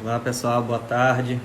Olá pessoal, boa tarde.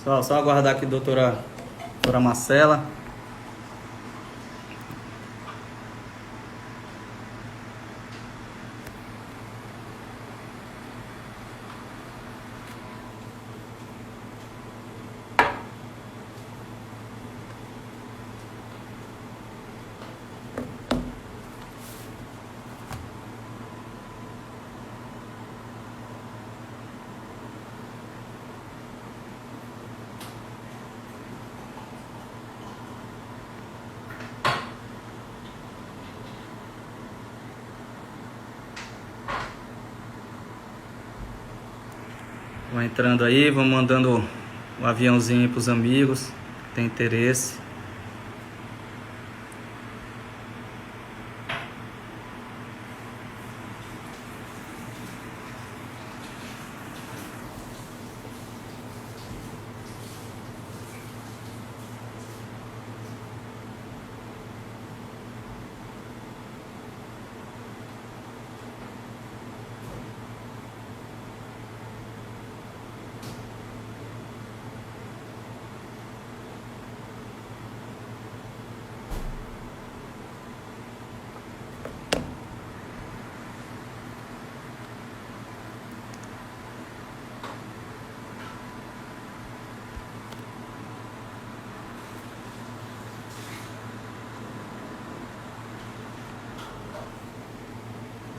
Só aguardar aqui a doutora Marcela. Vai entrando aí, vamos mandando o aviãozinho para os amigos que tem interesse.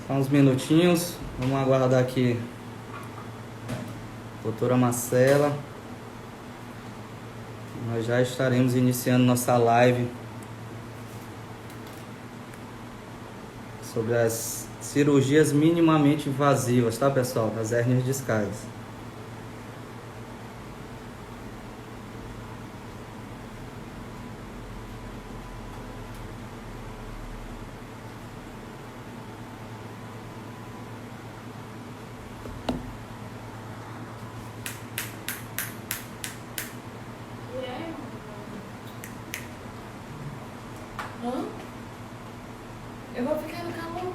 Só uns minutinhos, vamos aguardar aqui a doutora Marcela. Nós já estaremos iniciando nossa live sobre as cirurgias minimamente invasivas, tá pessoal? Das hérnias discais. Hã? Eu vou ficar no calor.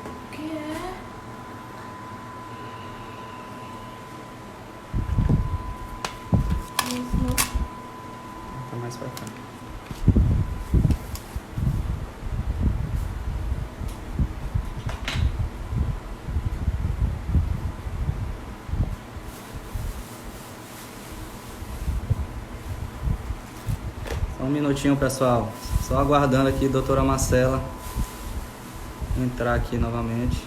O que é? Isso não. Tá mais pra cá. Só um minutinho, pessoal. Só aguardando aqui a doutora Marcela entrar aqui novamente.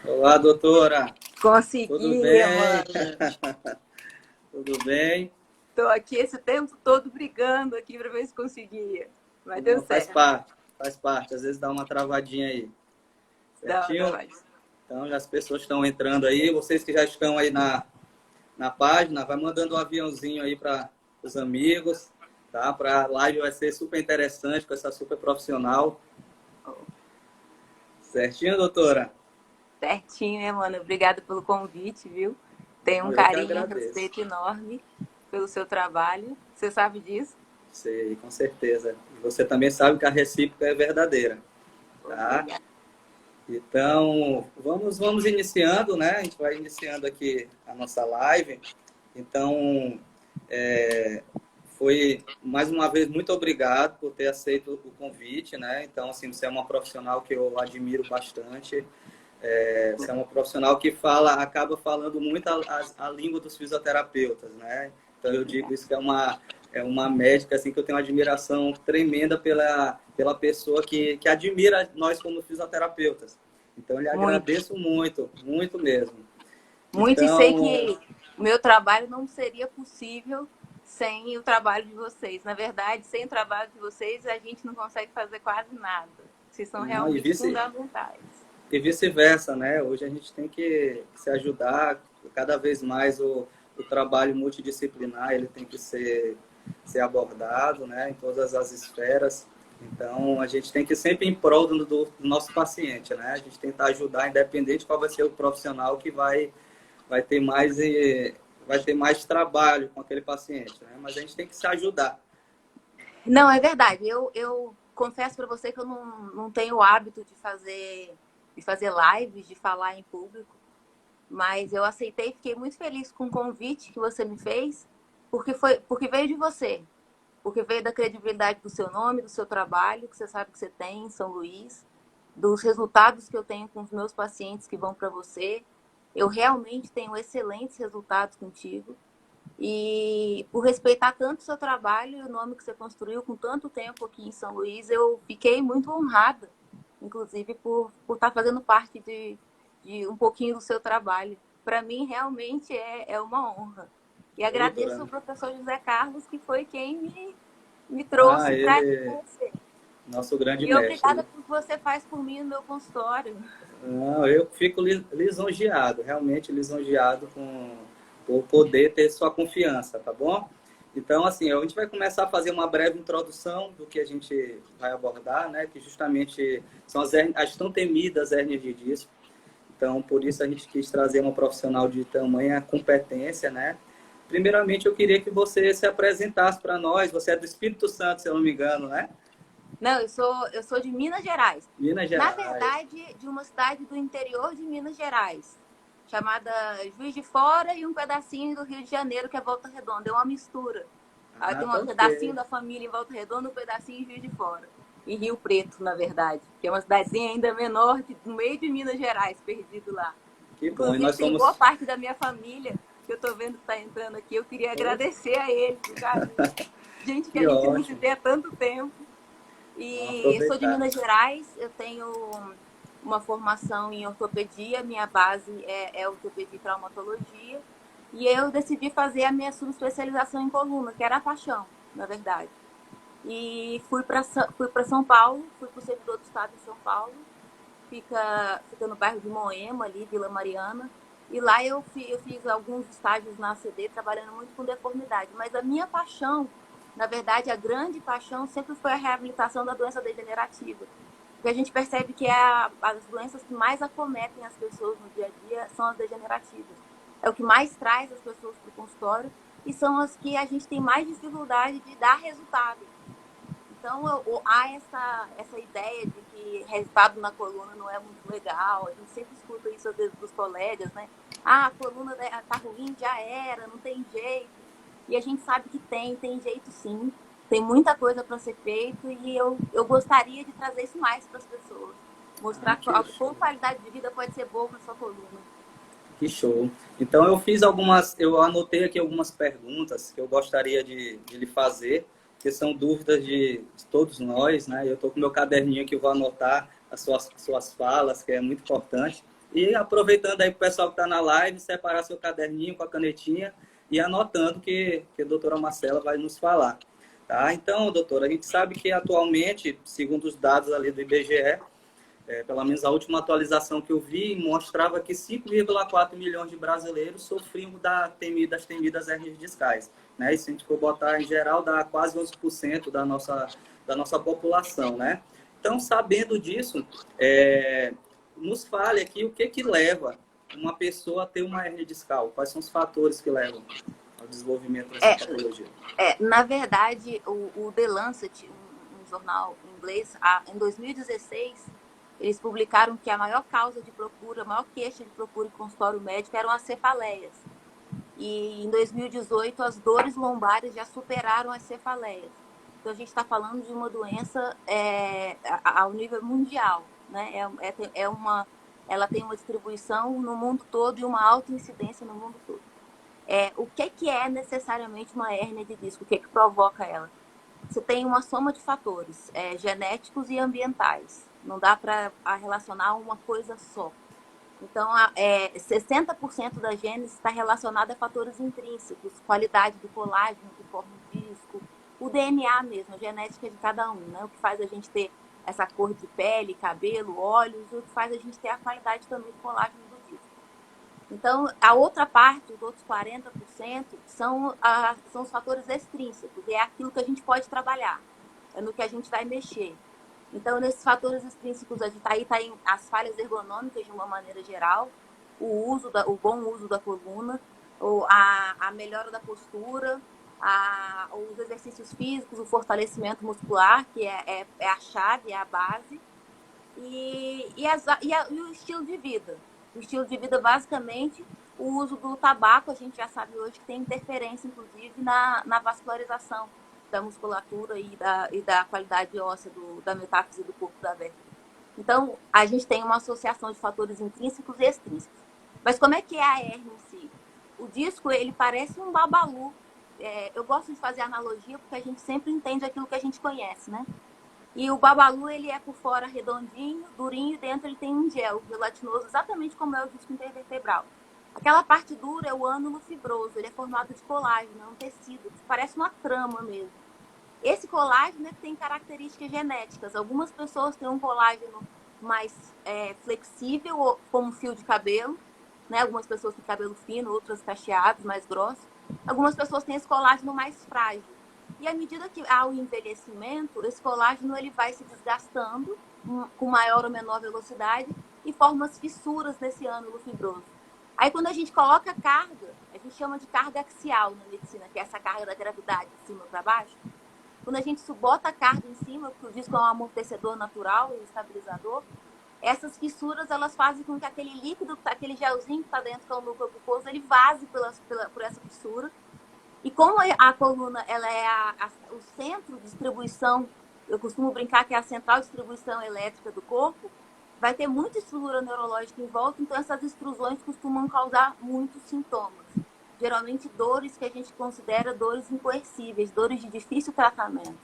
Olá, doutora. Tudo Consegui, bem? mano. Tudo bem? Tô aqui esse tempo todo brigando aqui para ver se conseguia. Mas deu Não, faz certo. parte, faz parte. Às vezes dá uma travadinha aí. Dá Certinho? mais. Então, já as pessoas estão entrando aí. Vocês que já estão aí na página, vai mandando um aviãozinho aí para os amigos, tá? Para a live vai ser super interessante com essa super profissional. Certinho, doutora? Certinho, né, mano? Obrigada pelo convite, viu? Tenho um Eu que carinho, um agradeço. respeito enorme. pelo seu trabalho. Você sabe disso? Sei, com certeza. Você também sabe que a recíproca é verdadeira, tá? Obrigada. Então, vamos iniciando, né? A gente vai iniciando aqui a nossa live. Então, foi, mais uma vez, muito obrigado por ter aceito o convite, né? Então, assim, você é uma profissional que eu admiro bastante. Você é uma profissional que acaba falando muito a língua dos fisioterapeutas, né? Então, eu digo isso que é uma médica, assim, que eu tenho uma admiração tremenda pela pessoa que admira nós como fisioterapeutas. Então, eu lhe agradeço muito, muito mesmo. Muito, então, e sei que o meu trabalho não seria possível sem o trabalho de vocês. Na verdade, sem o trabalho de vocês, a gente não consegue fazer quase nada. Vocês são realmente fundamentais. E vice-versa, né? Hoje a gente tem que se ajudar cada vez mais o trabalho multidisciplinar, ele tem que ser abordado, né? Em todas as esferas. Então, a gente tem que ir sempre em prol do nosso paciente, né? A gente tentar ajudar, independente de qual vai ser o profissional que vai ter mais trabalho com aquele paciente, né? Mas a gente tem que se ajudar. Não, é verdade. Eu confesso para você que eu não tenho o hábito de fazer lives, de falar em público, mas eu aceitei e fiquei muito feliz com o convite que você me fez, porque veio de você, porque veio da credibilidade do seu nome, do seu trabalho, que você sabe que você tem em São Luís, dos resultados que eu tenho com os meus pacientes que vão para você. Eu realmente tenho excelentes resultados contigo. E por respeitar tanto o seu trabalho e o nome que você construiu com tanto tempo aqui em São Luís, eu fiquei muito honrada, inclusive por estar fazendo parte de um pouquinho do seu trabalho. Para mim, realmente é uma honra. E agradeço ao professor José Carlos, que foi quem me trouxe para conhecer. Nosso grande mestre. E obrigada por que você faz por mim no meu consultório. Não, eu fico lisonjeado, realmente lisonjeado por poder ter sua confiança, tá bom? Então, assim, a gente vai começar a fazer uma breve introdução do que a gente vai abordar, né? Que justamente são as tão temidas hérnias de disco. Então, por isso a gente quis trazer uma profissional de tamanha competência, né? Primeiramente, eu queria que você se apresentasse para nós. Você é do Espírito Santo, se eu não me engano, né? Não, eu sou de Minas Gerais. Minas Gerais. Na verdade, de uma cidade do interior de Minas Gerais, chamada Juiz de Fora, e um pedacinho do Rio de Janeiro, que é Volta Redonda. É uma mistura. Tem um pedacinho da família em Volta Redonda, um pedacinho em Juiz de Fora. E Rio Preto, na verdade, que é uma cidadezinha ainda menor, no meio de Minas Gerais, perdido lá. Que bom. Inclusive, nós somos... boa parte da minha família, que eu tô vendo que tá entrando aqui, eu queria agradecer a eles, cara. Gente que a gente não se vê há tanto tempo. E eu sou de Minas Gerais, eu tenho uma formação em ortopedia, minha base é ortopedia e traumatologia, e eu decidi fazer a minha subespecialização em coluna, que era a paixão, na verdade. E fui para São Paulo, fui para o servidor do estado de São Paulo, fica no bairro de Moema, ali, Vila Mariana, e lá eu fiz alguns estágios na ACD, trabalhando muito com deformidade, mas a minha paixão, na verdade, a grande paixão sempre foi a reabilitação da doença degenerativa. Porque a gente percebe que as doenças que mais acometem as pessoas no dia a dia são as degenerativas. É o que mais traz as pessoas para o consultório e são as que a gente tem mais dificuldade de dar resultado. Então, há essa ideia de que resultado na coluna não é muito legal. A gente sempre escuta isso às vezes dos colegas, né? A coluna tá ruim, já era, não tem jeito. E a gente sabe que tem jeito sim, tem muita coisa para ser feito e eu gostaria de trazer isso mais para as pessoas. Mostrar que a qualidade de vida pode ser boa para sua coluna. Que show. Então eu anotei aqui algumas perguntas que eu gostaria de lhe fazer, que são dúvidas de todos nós, né? Eu estou com meu caderninho que eu vou anotar as suas falas, que é muito importante. E aproveitando aí para o pessoal que está na live, separar seu caderninho com a canetinha e anotando que a doutora Marcela vai nos falar. Tá? Então, doutora, a gente sabe que atualmente, segundo os dados ali do IBGE, pelo menos a última atualização que eu vi, mostrava que 5,4 milhões de brasileiros sofriam das temidas hérnias discais. Né? E se a gente for botar em geral, dá quase 11% da nossa população. Né? Então, sabendo disso, nos fale aqui o que leva uma pessoa a ter uma hérnia discal. Quais são os fatores que levam ao desenvolvimento dessa patologia? Na verdade, o The Lancet, um jornal inglês, em 2016, eles publicaram que a maior causa de procura, a maior queixa de procura em consultório médico eram as cefaleias. E em 2018, as dores lombares já superaram as cefaleias. Então, a gente está falando de uma doença ao nível mundial, né? Ela tem uma distribuição no mundo todo e uma alta incidência no mundo todo. O que é necessariamente uma hérnia de disco? O que provoca ela? Você tem uma soma de fatores genéticos e ambientais. Não dá para relacionar uma coisa só. Então, 60% da gênese está relacionada a fatores intrínsecos, qualidade do colágeno que forma o disco, o DNA mesmo, a genética de cada um, né? O que faz a gente ter essa cor de pele, cabelo, olhos, o que faz a gente ter a qualidade também do colágeno do disco. Então, a outra parte, os outros 40%, são os fatores extrínsecos, é aquilo que a gente pode trabalhar, é no que a gente vai mexer. Então, nesses fatores extrínsecos, a gente tá aí as falhas ergonômicas de uma maneira geral, o bom uso da coluna, a melhora da postura, os exercícios físicos, o fortalecimento muscular, que é a chave, é a base, e o estilo de vida. O estilo de vida, basicamente, o uso do tabaco, a gente já sabe hoje que tem interferência, inclusive, na vascularização da musculatura e da qualidade óssea da metáfise do corpo da vértebra. Então, a gente tem uma associação de fatores intrínsecos e extrínsecos. Mas como é que é a hérnia em si? O disco, ele parece um babalu. Eu gosto de fazer analogia porque a gente sempre entende aquilo que a gente conhece, né? E o babalu, ele é por fora redondinho, durinho, e dentro ele tem um gel gelatinoso, exatamente como é o disco intervertebral. Aquela parte dura é o ânulo fibroso, ele é formado de colágeno, é um tecido, parece uma trama mesmo. Esse colágeno tem características genéticas. Algumas pessoas têm um colágeno mais flexível, como fio de cabelo, né? Algumas pessoas têm cabelo fino, outras cacheados, mais grossos. Algumas pessoas têm esse colágeno mais frágil. E à medida que há o envelhecimento, esse colágeno ele vai se desgastando com maior ou menor velocidade e forma as fissuras nesse ânulo fibroso. Aí quando a gente coloca carga, a gente chama de carga axial na medicina, que é essa carga da gravidade de cima para baixo. Quando a gente bota a carga em cima, porque o disco é um amortecedor natural e estabilizador, essas fissuras elas fazem com que aquele líquido, aquele gelzinho que está dentro, que é o núcleo glucoso, ele vaze por essa fissura. E como a coluna ela é o centro de distribuição, eu costumo brincar que é a central de distribuição elétrica do corpo, vai ter muita estrutura neurológica em volta, então essas extrusões costumam causar muitos sintomas. Geralmente dores que a gente considera dores incoercíveis, dores de difícil tratamento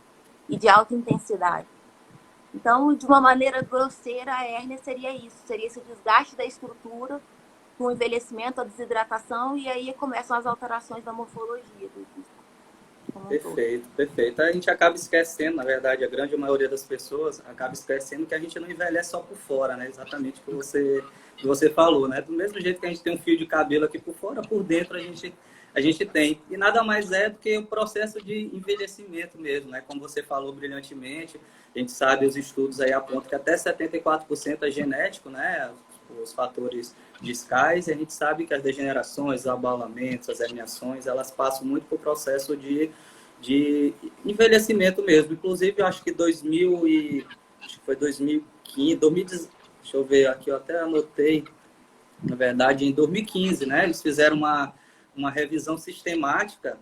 e de alta intensidade. Então, de uma maneira grosseira, a hérnia seria isso, seria esse desgaste da estrutura, com o envelhecimento, a desidratação, e aí começam as alterações da morfologia do disco. Perfeito, perfeito. A gente acaba esquecendo, na verdade, a grande maioria das pessoas acaba esquecendo que a gente não envelhece só por fora, né? Exatamente o que você falou, né? Do mesmo jeito que a gente tem um fio de cabelo aqui por fora, por dentro a gente tem. E nada mais é do que o processo de envelhecimento mesmo, né? Como você falou brilhantemente, a gente sabe, os estudos aí apontam que até 74% é genético, né? Os fatores discais, e a gente sabe que as degenerações, os abalamentos, as herniações, elas passam muito por processo de envelhecimento mesmo. Inclusive, eu acho que 2015, deixa eu ver aqui, eu até anotei, na verdade, em 2015, né? Eles fizeram uma revisão sistemática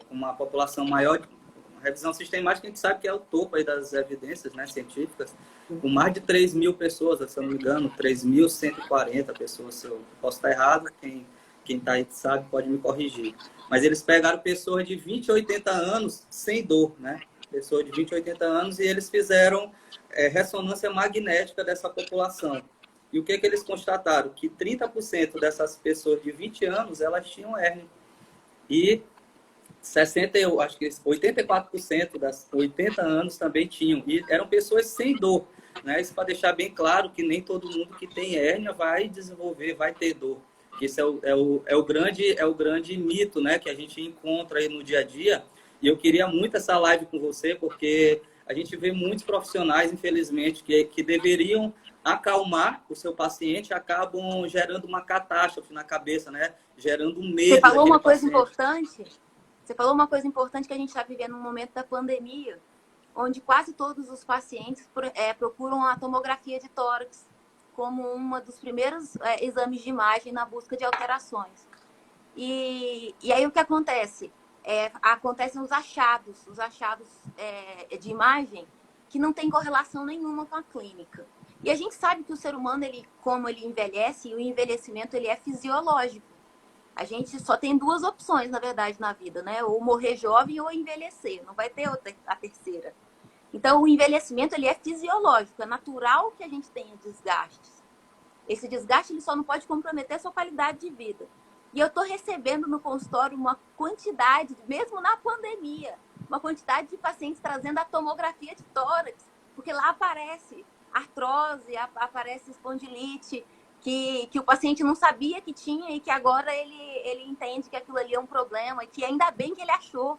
com uma população maior. Uma revisão sistemática, a gente sabe que é o topo aí das evidências, né, científicas, com mais de 3 mil pessoas, se eu não me engano, 3.140 pessoas. Se eu posso estar errado, quem está aí sabe pode me corrigir. Mas eles pegaram pessoas de 20 a 80 anos sem dor, né? Pessoas de 20 a 80 anos, e eles fizeram ressonância magnética dessa população. E o que eles constataram? Que 30% dessas pessoas de 20 anos, elas tinham hérnia. E 84% das 80 anos também tinham. E eram pessoas sem dor, né? Isso para deixar bem claro que nem todo mundo que tem hérnia vai desenvolver, vai ter dor. Isso é o grande mito, né, que a gente encontra aí no dia a dia. E eu queria muito essa live com você, porque a gente vê muitos profissionais, infelizmente, que deveriam acalmar o seu paciente, acabam gerando uma catástrofe na cabeça, né? Gerando um medo. Você falou uma coisa paciente. importante. Você falou uma coisa importante que a gente está vivendo no momento da pandemia, onde quase todos os pacientes procuram a tomografia de tórax como uma dos primeiros exames de imagem na busca de alterações. E aí o que acontece? Acontecem os achados de imagem que não tem correlação nenhuma com a clínica. E a gente sabe que o ser humano, como ele envelhece, e o envelhecimento ele é fisiológico. A gente só tem duas opções, na verdade, na vida, né? Ou morrer jovem ou envelhecer. Não vai ter a terceira. Então, o envelhecimento ele é fisiológico. É natural que a gente tenha desgastes. Esse desgaste ele só não pode comprometer a sua qualidade de vida. E eu estou recebendo no consultório uma quantidade, mesmo na pandemia, uma quantidade de pacientes trazendo a tomografia de tórax, porque lá aparece artrose, aparece espondilite, que o paciente não sabia que tinha e que agora ele entende que aquilo ali é um problema e que ainda bem que ele achou.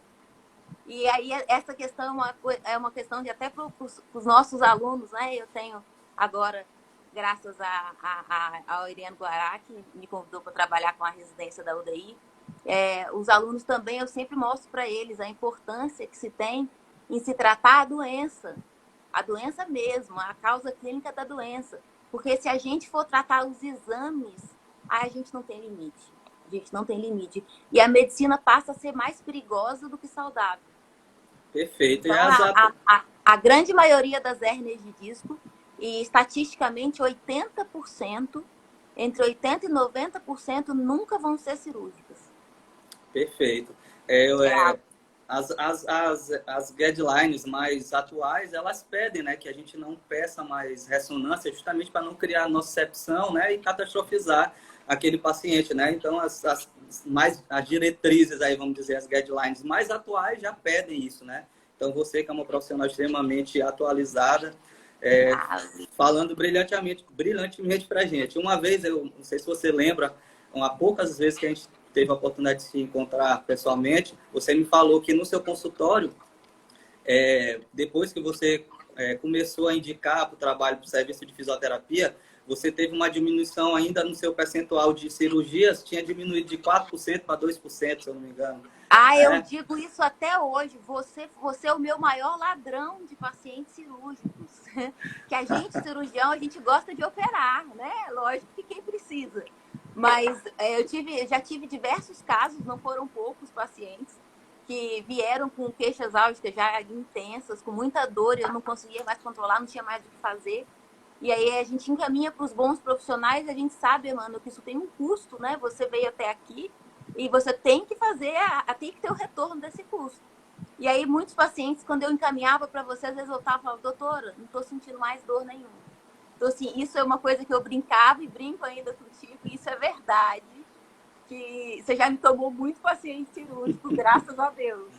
E aí essa questão é uma questão de até para os nossos alunos, né? Eu tenho agora, graças ao Iriano Guará, que me convidou para trabalhar com a residência da UDI, os alunos também, eu sempre mostro para eles a importância que se tem em se tratar a doença mesmo, a causa clínica da doença. Porque se a gente for tratar os exames, aí a gente não tem limite. A gente não tem limite. E a medicina passa a ser mais perigosa do que saudável. Perfeito. Então, a grande maioria das hérnias de disco, e estatisticamente 80%, entre 80% e 90% nunca vão ser cirúrgicas. Perfeito. As guidelines mais atuais, elas pedem, né, que a gente não peça mais ressonância, justamente para não criar nocicepção, né, e catastrofizar aquele paciente, né? Então, as diretrizes, aí, vamos dizer, as guidelines mais atuais já pedem isso, né? Então, você que é uma profissional extremamente atualizada, falando brilhantemente para a gente. Uma vez, eu não sei se você lembra, há poucas vezes que a gente teve a oportunidade de se encontrar pessoalmente, você me falou que no seu consultório, depois que você começou a indicar para o trabalho, para o serviço de fisioterapia, você teve uma diminuição ainda no seu percentual de cirurgias, tinha diminuído de 4% para 2%, se eu não me engano. Eu digo isso até hoje. Você é o meu maior ladrão de pacientes cirúrgicos. Que a gente, cirurgião, a gente gosta de operar, né? Lógico que quem precisa. Mas já tive diversos casos, não foram poucos pacientes, que vieram com queixas álgicas já intensas, com muita dor, eu não conseguia mais controlar, não tinha mais o que fazer. E aí a gente encaminha para os bons profissionais, a gente sabe, mano, que isso tem um custo, né? Você veio até aqui e você tem que fazer, tem que ter o retorno desse custo. E aí muitos pacientes, quando eu encaminhava para você, às vezes eu estava falando, doutora, não estou sentindo mais dor nenhuma. Então, assim, isso é uma coisa que eu brincava e brinco ainda contigo, e isso é verdade, que você já me tomou muito paciente cirúrgico, graças a Deus.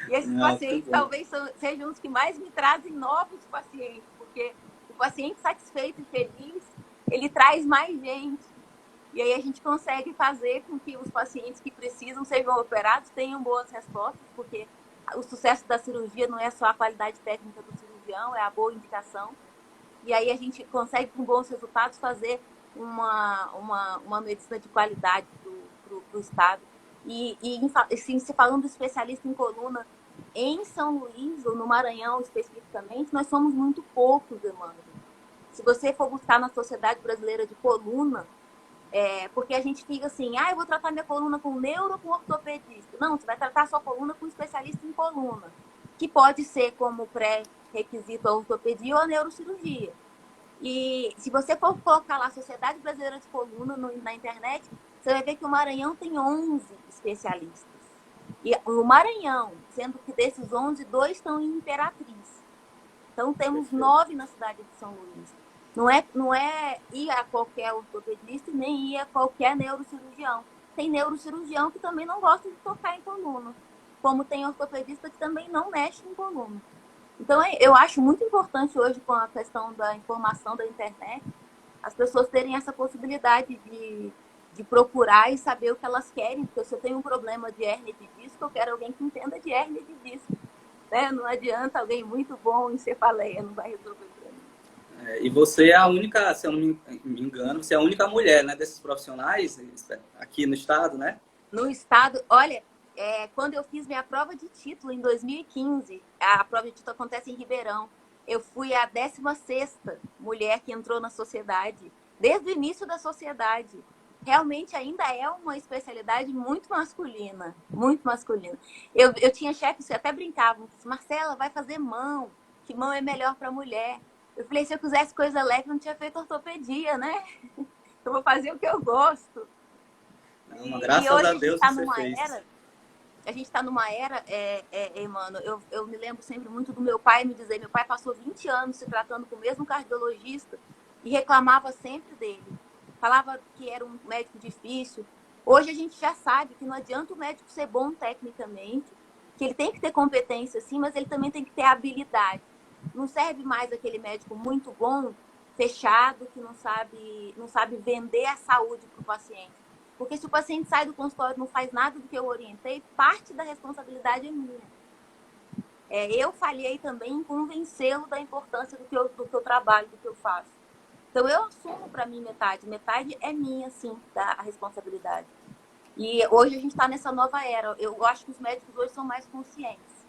E esses pacientes talvez sejam os que mais me trazem novos pacientes, porque o paciente satisfeito e feliz, ele traz mais gente. E aí a gente consegue fazer com que os pacientes que precisam sejam operados, tenham boas respostas, porque o sucesso da cirurgia não é só a qualidade técnica do cirurgião, é a boa indicação. E aí a gente consegue, com bons resultados, fazer uma medicina de qualidade para o Estado. E assim, se falando do especialista em coluna, em São Luís, ou no Maranhão especificamente, nós somos muito poucos, Emmanuel. Se você for buscar na Sociedade Brasileira de Coluna, porque a gente fica assim, eu vou tratar minha coluna com neuro ou com ortopedista. Não, você vai tratar a sua coluna com um especialista em coluna, que pode ser como pré-requisito a ortopedia ou a neurocirurgia. E se você for colocar lá a Sociedade Brasileira de Coluna na internet, você vai ver que o Maranhão tem 11 especialistas. E o Maranhão, sendo que desses 11, 2 estão em Imperatriz. Então temos 9 na cidade de São Luís. Não é ir a qualquer ortopedista e nem ir a qualquer neurocirurgião. Tem neurocirurgião que também não gosta de tocar em coluna. Como tem ortopedista que também não mexe em coluna. Então, eu acho muito importante hoje, com a questão da informação da internet, as pessoas terem essa possibilidade de procurar e saber o que elas querem. Porque se eu tenho um problema de hérnia de disco, eu quero alguém que entenda de hérnia de disco. né? Não adianta alguém muito bom em cefaleia, não vai resolver para mim. E você é a única, se eu não me engano, você é a única mulher, né, desses profissionais aqui no estado, né? No estado, olha, quando eu fiz minha prova de título em 2015, a prova de título acontece em Ribeirão, eu fui a 16ª mulher que entrou na sociedade, desde o início da sociedade. Realmente ainda é uma especialidade muito masculina, muito masculina. Eu tinha chefes que até brincavam, Marcela, vai fazer mão, que mão é melhor para mulher. Eu falei, se eu quisesse coisa leve, eu não tinha feito ortopedia, né? Eu vou fazer o que eu gosto. Não, E graças hoje a a gente Deus está você numa fez. era, Emmanuel, eu me lembro sempre muito do meu pai me dizer, meu pai passou 20 anos se tratando com o mesmo cardiologista e reclamava sempre dele. Falava que era um médico difícil. Hoje a gente já sabe que não adianta o médico ser bom tecnicamente, que ele tem que ter competência sim, mas ele também tem que ter habilidade. Não serve mais aquele médico muito bom, fechado, que não sabe vender a saúde para o paciente. Porque se o paciente sai do consultório e não faz nada do que eu orientei, parte da responsabilidade é minha. Eu falhei também em convencê-lo da importância do que eu trabalho, do que eu faço. Então, eu assumo para mim metade é minha, sim, a responsabilidade. E hoje a gente está nessa nova era. Eu acho que os médicos hoje são mais conscientes.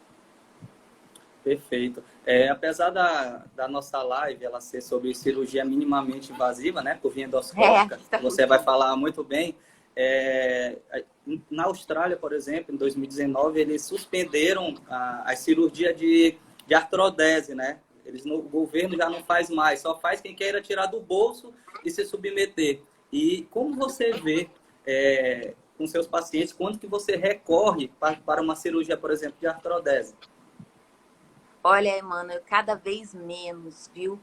Perfeito. Apesar da nossa live ela ser sobre cirurgia minimamente invasiva, né, por via endoscópica, você vai falar muito bem. Na Austrália, por exemplo, em 2019, eles suspenderam a cirurgia de artrodese, né? O governo já não faz mais, só faz quem queira tirar do bolso e se submeter. E como você vê com seus pacientes, quando que você recorre para uma cirurgia, por exemplo, de artrodese? Olha, Emmanuel, cada vez menos, viu?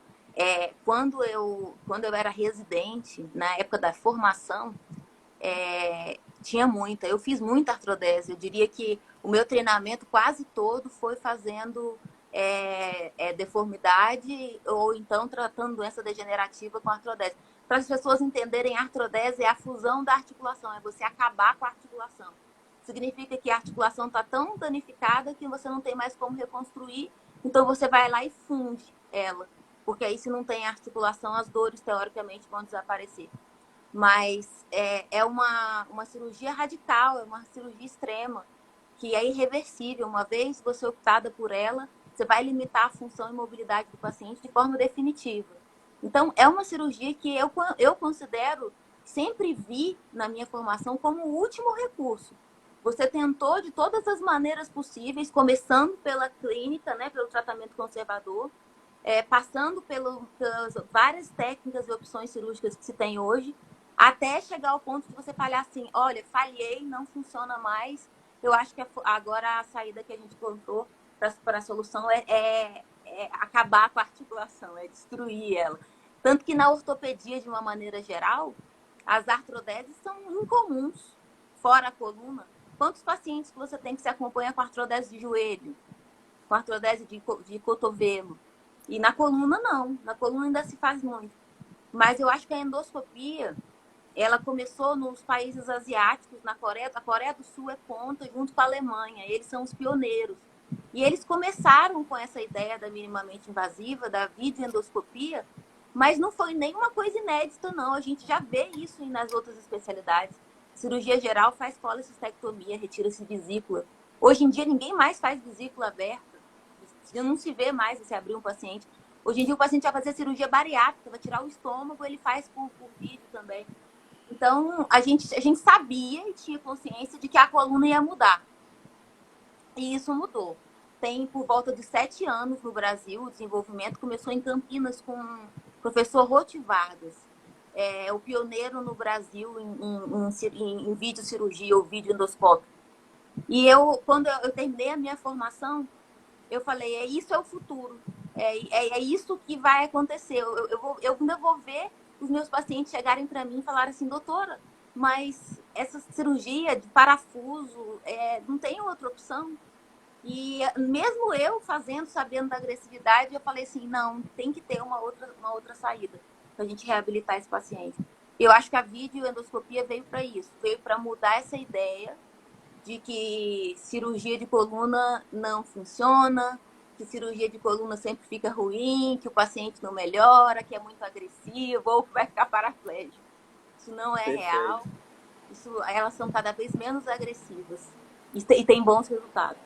Quando eu era residente, na época da formação, tinha muita. Eu fiz muita artrodese. Eu diria que o meu treinamento quase todo foi fazendo deformidade ou então tratando doença degenerativa com artrodese. Para as pessoas entenderem, artrodese é a fusão da articulação, é você acabar com a articulação. Significa que a articulação está tão danificada que você não tem mais como reconstruir, então você vai lá e funde ela. Porque aí, se não tem articulação, as dores, teoricamente, vão desaparecer. Mas é uma cirurgia radical, é uma cirurgia extrema, que é irreversível. Uma vez você optada por ela, você vai limitar a função e mobilidade do paciente de forma definitiva. Então, é uma cirurgia que eu considero, sempre vi na minha formação como o último recurso. Você tentou de todas as maneiras possíveis, começando pela clínica, né, pelo tratamento conservador, passando pelas várias técnicas e opções cirúrgicas que se tem hoje, até chegar ao ponto de você falhar assim, olha, falhei, não funciona mais. Eu acho que agora a saída que a gente encontrou para a solução é acabar com a articulação, é destruir ela. Tanto que na ortopedia, de uma maneira geral, as artrodeses são incomuns, fora a coluna. Quantos pacientes que você tem que se acompanha com artrodese de joelho, com artrodese de cotovelo? E na coluna, não. Na coluna ainda se faz muito. Mas eu acho que a endoscopia, ela começou nos países asiáticos, na Coreia. A Coreia do Sul é ponta junto com a Alemanha. Eles são os pioneiros. E eles começaram com essa ideia da minimamente invasiva, da videoendoscopia, mas não foi nenhuma coisa inédita, não. A gente já vê isso nas outras especialidades. Cirurgia geral faz colecistectomia, retira-se vesícula. Hoje em dia, ninguém mais faz vesícula aberta. Não se vê mais você abrir um paciente. Hoje em dia, o paciente vai fazer cirurgia bariátrica, vai tirar o estômago, ele faz por vídeo também. Então, a gente sabia e tinha consciência de que a coluna ia mudar. E isso mudou. Tem por volta de 7 anos no Brasil, o desenvolvimento começou em Campinas com o professor Roth Vargas. O pioneiro no Brasil em videocirurgia ou videoendoscópio. E quando eu terminei a minha formação, eu falei, isso é o futuro. É isso que vai acontecer. Eu ainda vou ver os meus pacientes chegarem para mim e falarem assim, doutora, mas essa cirurgia de parafuso, não tem outra opção? E mesmo eu fazendo, sabendo da agressividade, eu falei assim, não, tem que ter uma outra saída para a gente reabilitar esse paciente. Eu acho que a videoendoscopia veio para isso, veio para mudar essa ideia de que cirurgia de coluna não funciona, que cirurgia de coluna sempre fica ruim, que o paciente não melhora, que é muito agressivo ou que vai ficar paraplégico. Isso não é real. Elas são cada vez menos agressivas e tem bons resultados.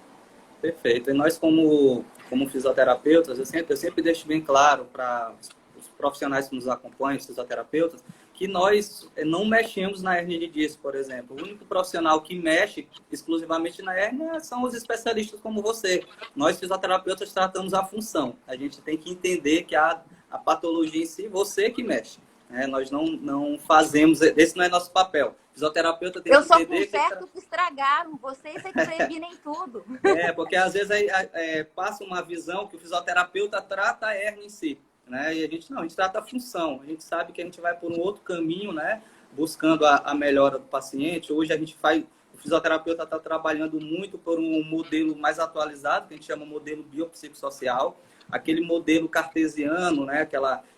Perfeito. E nós, como fisioterapeutas, eu sempre deixo bem claro para os profissionais que nos acompanham, os fisioterapeutas, que nós não mexemos na hérnia de disco, por exemplo. O único profissional que mexe exclusivamente na hérnia são os especialistas como você. Nós, fisioterapeutas, tratamos a função. A gente tem que entender que a patologia em si, você que mexe. Nós não fazemos, esse não é nosso papel. O fisioterapeuta tem que entender... Eu só conserto que estragaram, vocês é que previnem tudo. Porque às vezes passa uma visão que o fisioterapeuta trata a hérnia em si. Né? E a gente trata a função. A gente sabe que a gente vai por um outro caminho, né? Buscando a melhora do paciente. Hoje o fisioterapeuta está trabalhando muito por um modelo mais atualizado, que a gente chama modelo biopsicossocial, aquele modelo cartesiano, né?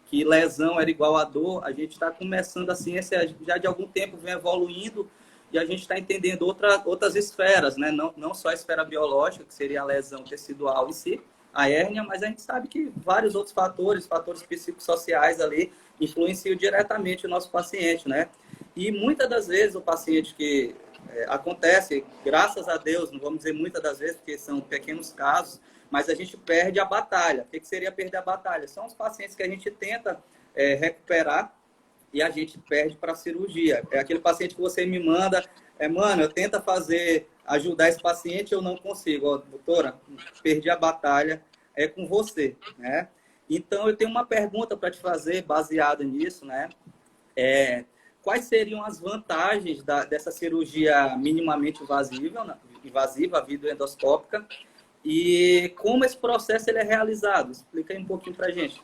Que lesão era igual a dor. A gente está começando, a ciência já de algum tempo vem evoluindo e a gente está entendendo outras esferas, né? Não só a esfera biológica, que seria a lesão tecidual em si, a hérnia, mas a gente sabe que vários outros fatores psicossociais ali, influenciam diretamente o nosso paciente, né? E muitas das vezes o paciente que acontece, graças a Deus, não vamos dizer muitas das vezes, porque são pequenos casos, mas a gente perde a batalha. O que seria perder a batalha? São os pacientes que a gente tenta recuperar e a gente perde para a cirurgia. É aquele paciente que você me manda, mano, eu tento ajudar esse paciente, eu não consigo. Ó, doutora, perdi a batalha, é com você, né? Então, eu tenho uma pergunta para te fazer baseada nisso, né? Quais seriam as vantagens dessa cirurgia minimamente invasiva, videoendoscópica, e como esse processo ele é realizado? Explica aí um pouquinho para a gente.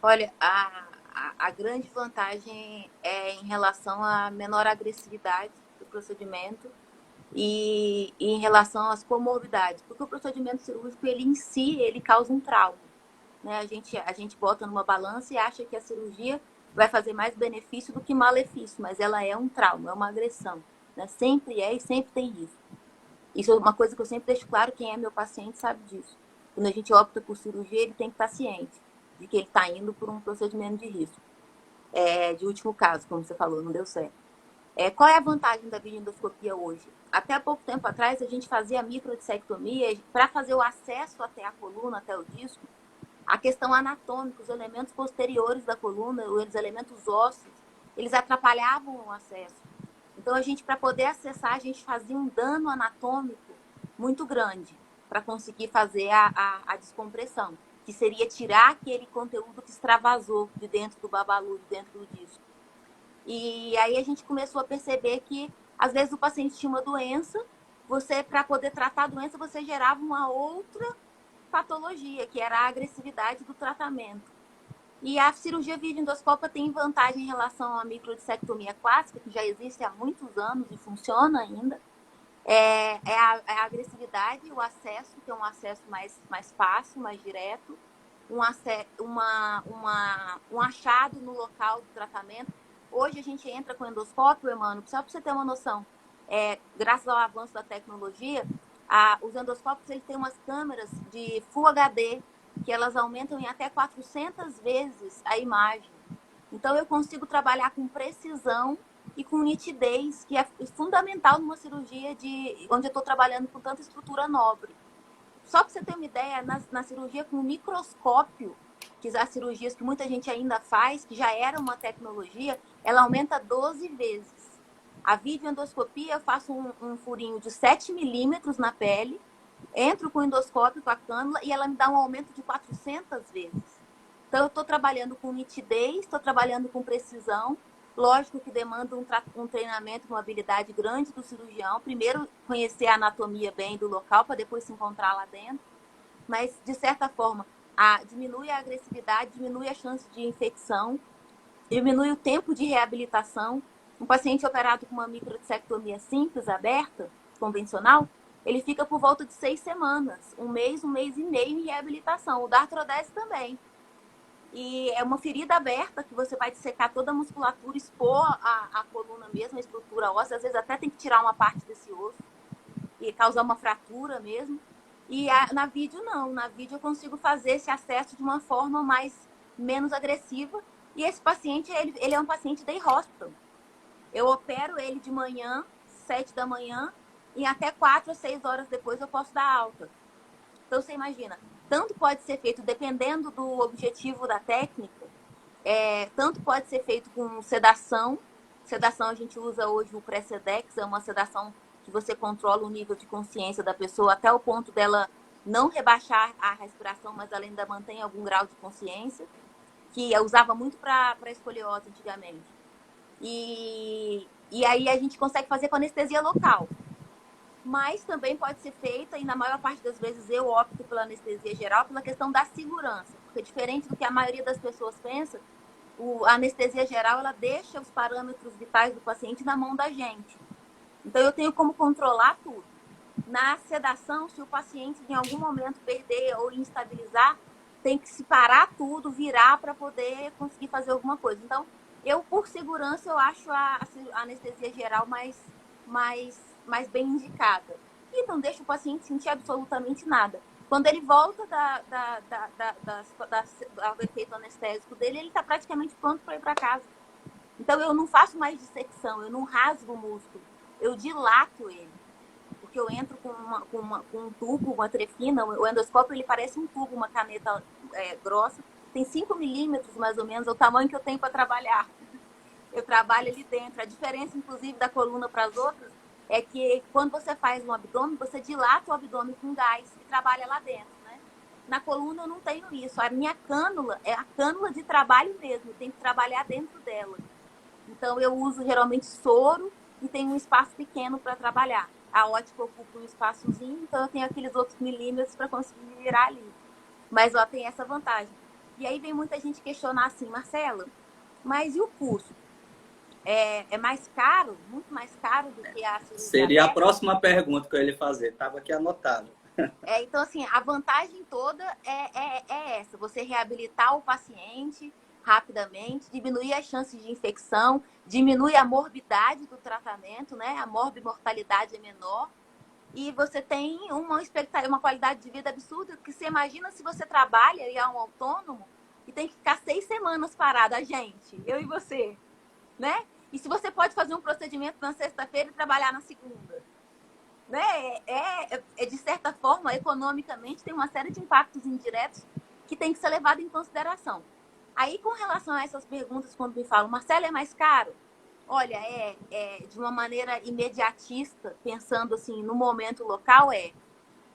Olha, a grande vantagem é em relação à menor agressividade do procedimento e em relação às comorbidades, porque o procedimento cirúrgico, ele em si, ele causa um trauma. Né? A gente bota numa balança e acha que a cirurgia vai fazer mais benefício do que malefício, mas ela é um trauma, é uma agressão. Né? Sempre é e sempre tem risco. Isso é uma coisa que eu sempre deixo claro, quem é meu paciente sabe disso. Quando a gente opta por cirurgia, ele tem que estar ciente de que ele está indo por um procedimento de risco. De último caso, como você falou, não deu certo. Qual é a vantagem da videoendoscopia hoje? Até pouco tempo atrás, a gente fazia a microdissectomia para fazer o acesso até a coluna, até o disco. A questão anatômica, os elementos posteriores da coluna, os elementos ósseos, eles atrapalhavam o acesso. Então, para poder acessar, a gente fazia um dano anatômico muito grande para conseguir fazer a descompressão, que seria tirar aquele conteúdo que extravasou de dentro do babalu, de dentro do disco. E aí a gente começou a perceber que, às vezes, o paciente tinha uma doença, para poder tratar a doença, você gerava uma outra patologia, que era a agressividade do tratamento. E a cirurgia videoendoscópica tem vantagem em relação à microdissectomia clássica, que já existe há muitos anos e funciona ainda. A agressividade, o acesso, que é um acesso mais fácil, mais direto, um achado no local do tratamento. Hoje a gente entra com endoscópio, Emmanuel, só para você ter uma noção, graças ao avanço da tecnologia, os endoscópios eles têm umas câmeras de Full HD, que elas aumentam em até 400 vezes a imagem. Então, eu consigo trabalhar com precisão e com nitidez, que é fundamental numa cirurgia onde eu estou trabalhando com tanta estrutura nobre. Só para você ter uma ideia, na cirurgia com microscópio, que as cirurgias que muita gente ainda faz, que já era uma tecnologia, ela aumenta 12 vezes. A videoendoscopia, eu faço um furinho de 7 milímetros na pele, entro com o endoscópio, com a cânula, e ela me dá um aumento de 400 vezes. Então, eu estou trabalhando com nitidez, estou trabalhando com precisão. Lógico que demanda um treinamento, uma habilidade grande do cirurgião. Primeiro, conhecer a anatomia bem do local, para depois se encontrar lá dentro. Mas, de certa forma, diminui a agressividade, diminui a chance de infecção, diminui o tempo de reabilitação. Um paciente operado com uma microdissectomia simples, aberta, convencional, ele fica por volta de 6 semanas, um mês e meio em reabilitação. O da artrodese também. E é uma ferida aberta que você vai dissecar toda a musculatura, expor a coluna mesmo, a estrutura óssea. Às vezes até tem que tirar uma parte desse osso e causar uma fratura mesmo. E na vídeo não. Na vídeo eu consigo fazer esse acesso de uma forma menos agressiva. E esse paciente, ele é um paciente day hospital. Eu opero ele de manhã, 7 da manhã, e até 4 ou 6 horas depois eu posso dar alta. Então, você imagina, tanto pode ser feito, dependendo do objetivo da técnica, tanto pode ser feito com sedação. Sedação a gente usa hoje o Precedex, é uma sedação que você controla o nível de consciência da pessoa até o ponto dela não rebaixar a respiração, mas ela ainda mantém algum grau de consciência, que eu usava muito para escoliose antigamente. E aí a gente consegue fazer com anestesia local. Mas também pode ser feita, e na maior parte das vezes eu opto pela anestesia geral, pela questão da segurança. Porque diferente do que a maioria das pessoas pensa, a anestesia geral, ela deixa os parâmetros vitais do paciente na mão da gente. Então, eu tenho como controlar tudo. Na sedação, se o paciente em algum momento perder ou instabilizar, tem que se parar tudo, virar para poder conseguir fazer alguma coisa. Então, por segurança, eu acho a anestesia geral mais bem indicada. E não deixa o paciente sentir absolutamente nada. Quando ele volta do efeito anestésico dele, ele está praticamente pronto para ir para casa. Então, eu não faço mais dissecção, eu não rasgo o músculo, eu dilato ele. Porque eu entro com um tubo, uma trefina, o endoscópio ele parece um tubo, uma caneta grossa, tem 5 milímetros mais ou menos, é o tamanho que eu tenho para trabalhar. Eu trabalho ali dentro. A diferença, inclusive, da coluna para as outras é que quando você faz um abdômen, você dilata o abdômen com gás e trabalha lá dentro, né? Na coluna eu não tenho isso. A minha cânula é a cânula de trabalho mesmo, eu tenho que trabalhar dentro dela. Então eu uso geralmente soro e tenho um espaço pequeno para trabalhar. A ótica ocupa um espaçozinho, então eu tenho aqueles outros milímetros para conseguir virar ali. Mas ó, tem essa vantagem. E aí vem muita gente questionar assim, Marcela, mas e o custo? É mais caro, muito mais caro do que a cirurgia Seria aberta? a próxima pergunta que eu ia lhe fazer. Estava aqui anotado. Então, assim, a vantagem toda é essa. Você reabilitar o paciente rapidamente, diminuir as chances de infecção, diminui a morbidade do tratamento, né? A morbimortalidade é menor. E você tem uma qualidade de vida absurda, que você imagina se você trabalha e é um autônomo e tem que ficar 6 semanas parado, a gente, eu e você, né? E se você pode fazer um procedimento na sexta-feira e trabalhar na segunda, né? De certa forma, economicamente, tem uma série de impactos indiretos que tem que ser levado em consideração. Aí, com relação a essas perguntas, quando me falam, Marcelo, é mais caro? Olha, de uma maneira imediatista, pensando assim, no momento local,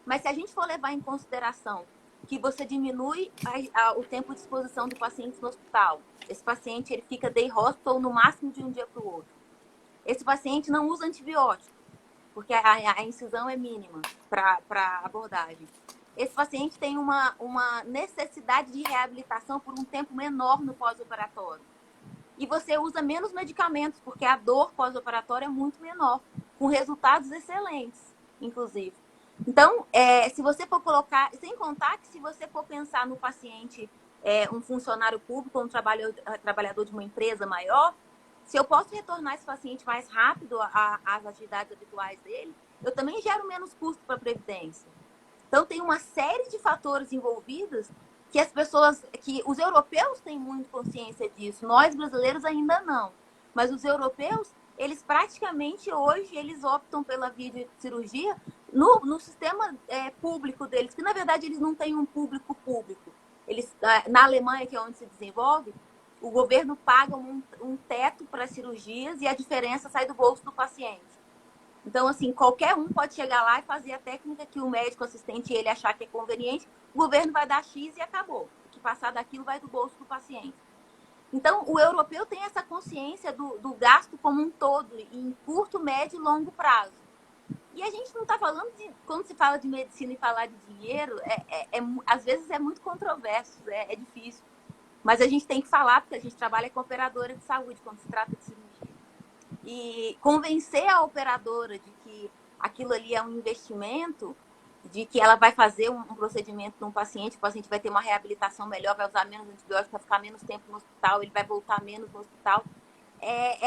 Mas se a gente for levar em consideração que você diminui o tempo de exposição do paciente no hospital, esse paciente ele fica day hospital no máximo de um dia para o outro. Esse paciente não usa antibiótico, porque a incisão é mínima para abordagem. Esse paciente tem uma necessidade de reabilitação por um tempo menor no pós-operatório. E você usa menos medicamentos, porque a dor pós-operatória é muito menor, com resultados excelentes, inclusive. Então, se você for colocar, sem contar que se você for pensar no paciente, um funcionário público, um trabalhador de uma empresa maior, se eu posso retornar esse paciente mais rápido às atividades habituais dele, eu também gero menos custo para a Previdência. Então, tem uma série de fatores envolvidos que os europeus têm muito consciência disso. Nós, brasileiros, ainda não. Mas os europeus, eles praticamente hoje, eles optam pela videocirurgia no sistema público deles, que na verdade eles não têm um público. Eles, na Alemanha, que é onde se desenvolve, o governo paga um teto para cirurgias e a diferença sai do bolso do paciente. Então, assim, qualquer um pode chegar lá e fazer a técnica que o médico assistente ele achar que é conveniente, o governo vai dar X e acabou. O que passar daquilo vai do bolso do paciente. Então, o europeu tem essa consciência do gasto como um todo, em curto, médio e longo prazo. E a gente não está falando quando se fala de medicina e falar de dinheiro, às vezes é muito controverso, é difícil. Mas a gente tem que falar, porque a gente trabalha com operadora de saúde, quando se trata de cirurgia. E convencer a operadora de que aquilo ali é um investimento de que ela vai fazer um procedimento num paciente, o paciente vai ter uma reabilitação melhor, vai usar menos antibiótico, vai ficar menos tempo no hospital, ele vai voltar menos no hospital.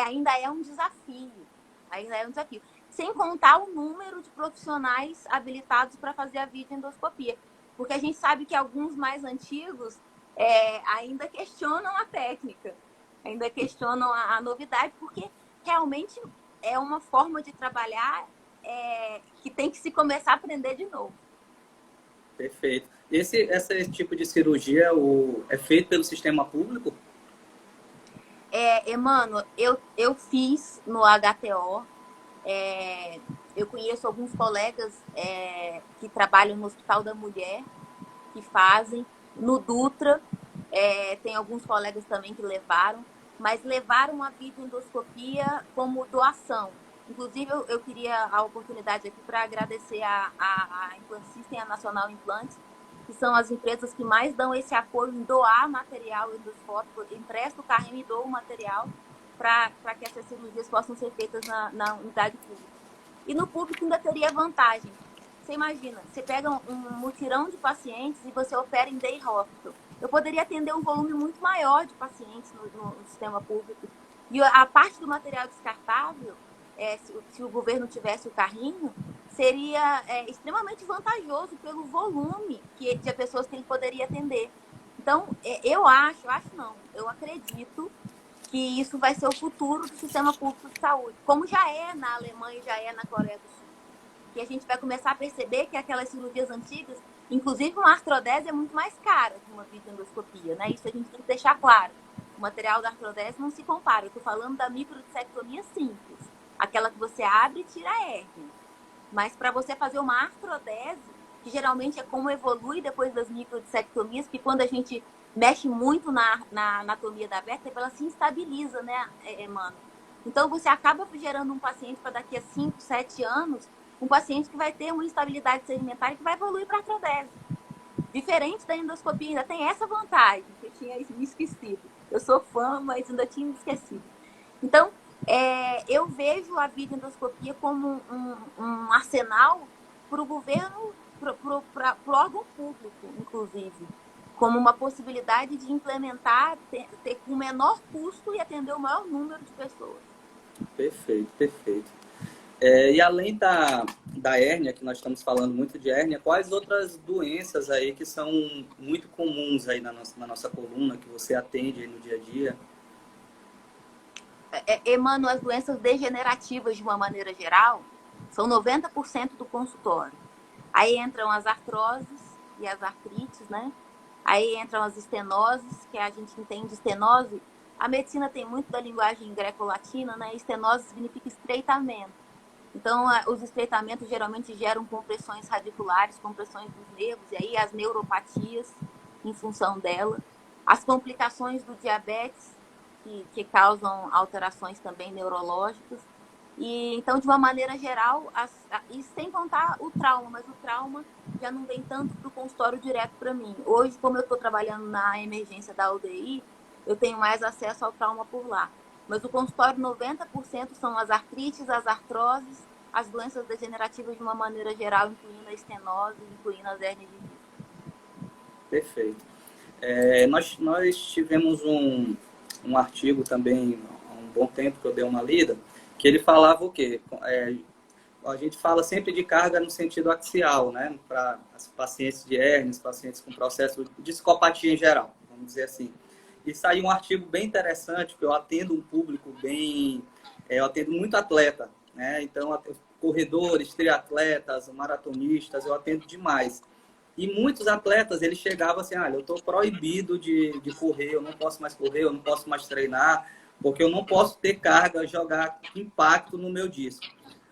Ainda é um desafio. Ainda é um desafio. Sem contar o número de profissionais habilitados para fazer a videoendoscopia. Porque a gente sabe que alguns mais antigos ainda questionam a técnica, ainda questionam a novidade, porque realmente é uma forma de trabalhar que tem que se começar a aprender de novo. Perfeito. Esse tipo de cirurgia é feito pelo sistema público? Mano, eu fiz no HTO. Eu conheço alguns colegas que trabalham no Hospital da Mulher, que fazem. No Dutra, tem alguns colegas também que levaram, mas levaram a videoendoscopia como doação. Inclusive, eu queria a oportunidade aqui para agradecer a Implant System e a Nacional Implantes, que são as empresas que mais dão esse apoio em doar material endoscópico, empresta o carrinho e doa o material para que essas cirurgias possam ser feitas na unidade pública. E no público ainda teria vantagem. Você imagina, você pega um mutirão de pacientes e você opera em day hospital. Eu poderia atender um volume muito maior de pacientes no sistema público. E a parte do material descartável, se o governo tivesse o carrinho, seria extremamente vantajoso pelo volume de pessoas que ele poderia atender. Então, eu acredito que isso vai ser o futuro do sistema público de saúde, como já é na Alemanha e já é na Coreia do Sul. Que a gente vai começar a perceber que aquelas cirurgias antigas, inclusive uma artrodese é muito mais cara que uma videoendoscopia, né? Isso a gente tem que deixar claro. O material da artrodese não se compara. Eu estou falando da microdissectomia simples, aquela que você abre e tira a hérnia. Mas para você fazer uma artrodese, que geralmente é como evolui depois das microdissectomias, que quando a gente mexe muito na anatomia da vértebra, ela se instabiliza, né, mano? Então você acaba gerando um paciente para daqui a 5, 7 anos, um paciente que vai ter uma instabilidade sedimentar e que vai evoluir para artrodese. Diferente da endoscopia, ainda tem essa vantagem, que eu tinha me esquecido. Eu sou fã, mas ainda tinha me esquecido. Então, eu vejo a videoendoscopia como um arsenal para o governo, para o órgão público, inclusive, como uma possibilidade de implementar, ter com menor custo e atender o maior número de pessoas. Perfeito, perfeito. E além da hérnia, que nós estamos falando muito de hérnia, quais outras doenças aí que são muito comuns aí na nossa coluna, que você atende aí no dia a dia? Mano, as doenças degenerativas, de uma maneira geral, são 90% do consultório. Aí entram as artroses e as artrites, né? Aí entram as estenoses, que a gente entende estenose. A medicina tem muito da linguagem greco-latina, né? Estenose significa estreitamento. Então, os estreitamentos geralmente geram compressões radiculares, compressões dos nervos, e aí as neuropatias em função dela. As complicações do diabetes, que causam alterações também neurológicas. E, então, de uma maneira geral, e sem contar o trauma, mas o trauma já não vem tanto para o consultório direto para mim. Hoje, como eu estou trabalhando na emergência da UDI, eu tenho mais acesso ao trauma por lá. Mas o consultório, 90% são as artrites, as artroses, as doenças degenerativas de uma maneira geral, incluindo a estenose, incluindo as hérnias de disco. Perfeito. Nós tivemos um artigo também, há um bom tempo que eu dei uma lida, que ele falava o quê? A gente fala sempre de carga no sentido axial, né? Para as pacientes de hérnias, pacientes com processo de discopatia em geral, vamos dizer assim. E saiu um artigo bem interessante, porque eu atendo um público eu atendo muito atleta, né? Então, corredores, triatletas, maratonistas, eu atendo demais. E muitos atletas, eles chegavam assim, eu estou proibido de correr, eu não posso mais correr, eu não posso mais treinar, porque eu não posso ter carga, jogar impacto no meu disco.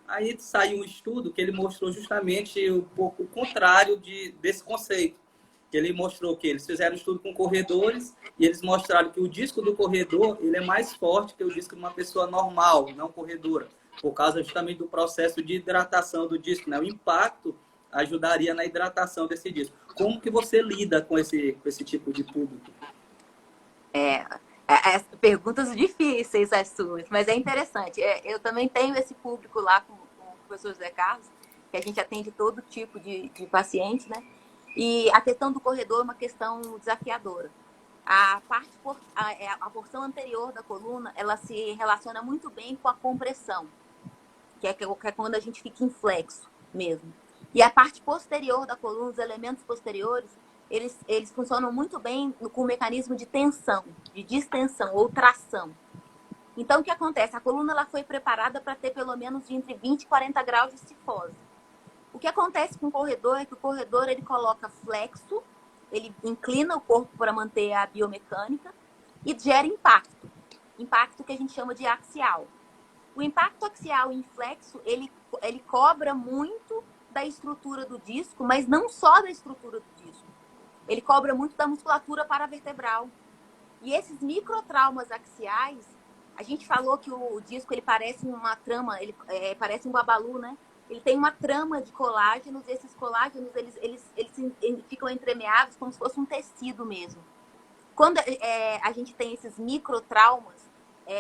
Aí saiu um estudo que ele mostrou justamente um pouco o contrário desse conceito. Ele mostrou que eles fizeram um estudo com corredores e eles mostraram que o disco do corredor ele é mais forte que o disco de uma pessoa normal, não corredora, por causa justamente do processo de hidratação do disco, né? O impacto ajudaria na hidratação desse disco. Como que você lida com esse tipo de público? Perguntas difíceis as suas, mas é interessante. Eu também tenho esse público lá com o professor José Carlos, que a gente atende todo tipo de paciente, né? E a questão do corredor é uma questão desafiadora. A porção anterior da coluna, ela se relaciona muito bem com a compressão, que é quando a gente fica em flexo mesmo. E a parte posterior da coluna, os elementos posteriores, eles funcionam muito bem com o mecanismo de tensão, de distensão ou tração. Então, o que acontece? A coluna ela foi preparada para ter pelo menos de entre 20 e 40 graus de cifose. O que acontece com o corredor é que o corredor ele coloca flexo, ele inclina o corpo para manter a biomecânica e gera impacto. Impacto que a gente chama de axial. O impacto axial em flexo, ele cobra muito da estrutura do disco, mas não só da estrutura do disco. Ele cobra muito da musculatura paravertebral. E esses microtraumas axiais, a gente falou que o disco ele parece uma trama, ele parece um babalu, né? Ele tem uma trama de colágenos, e esses colágenos eles ficam entremeados como se fosse um tecido mesmo. Quando a gente tem esses microtraumas,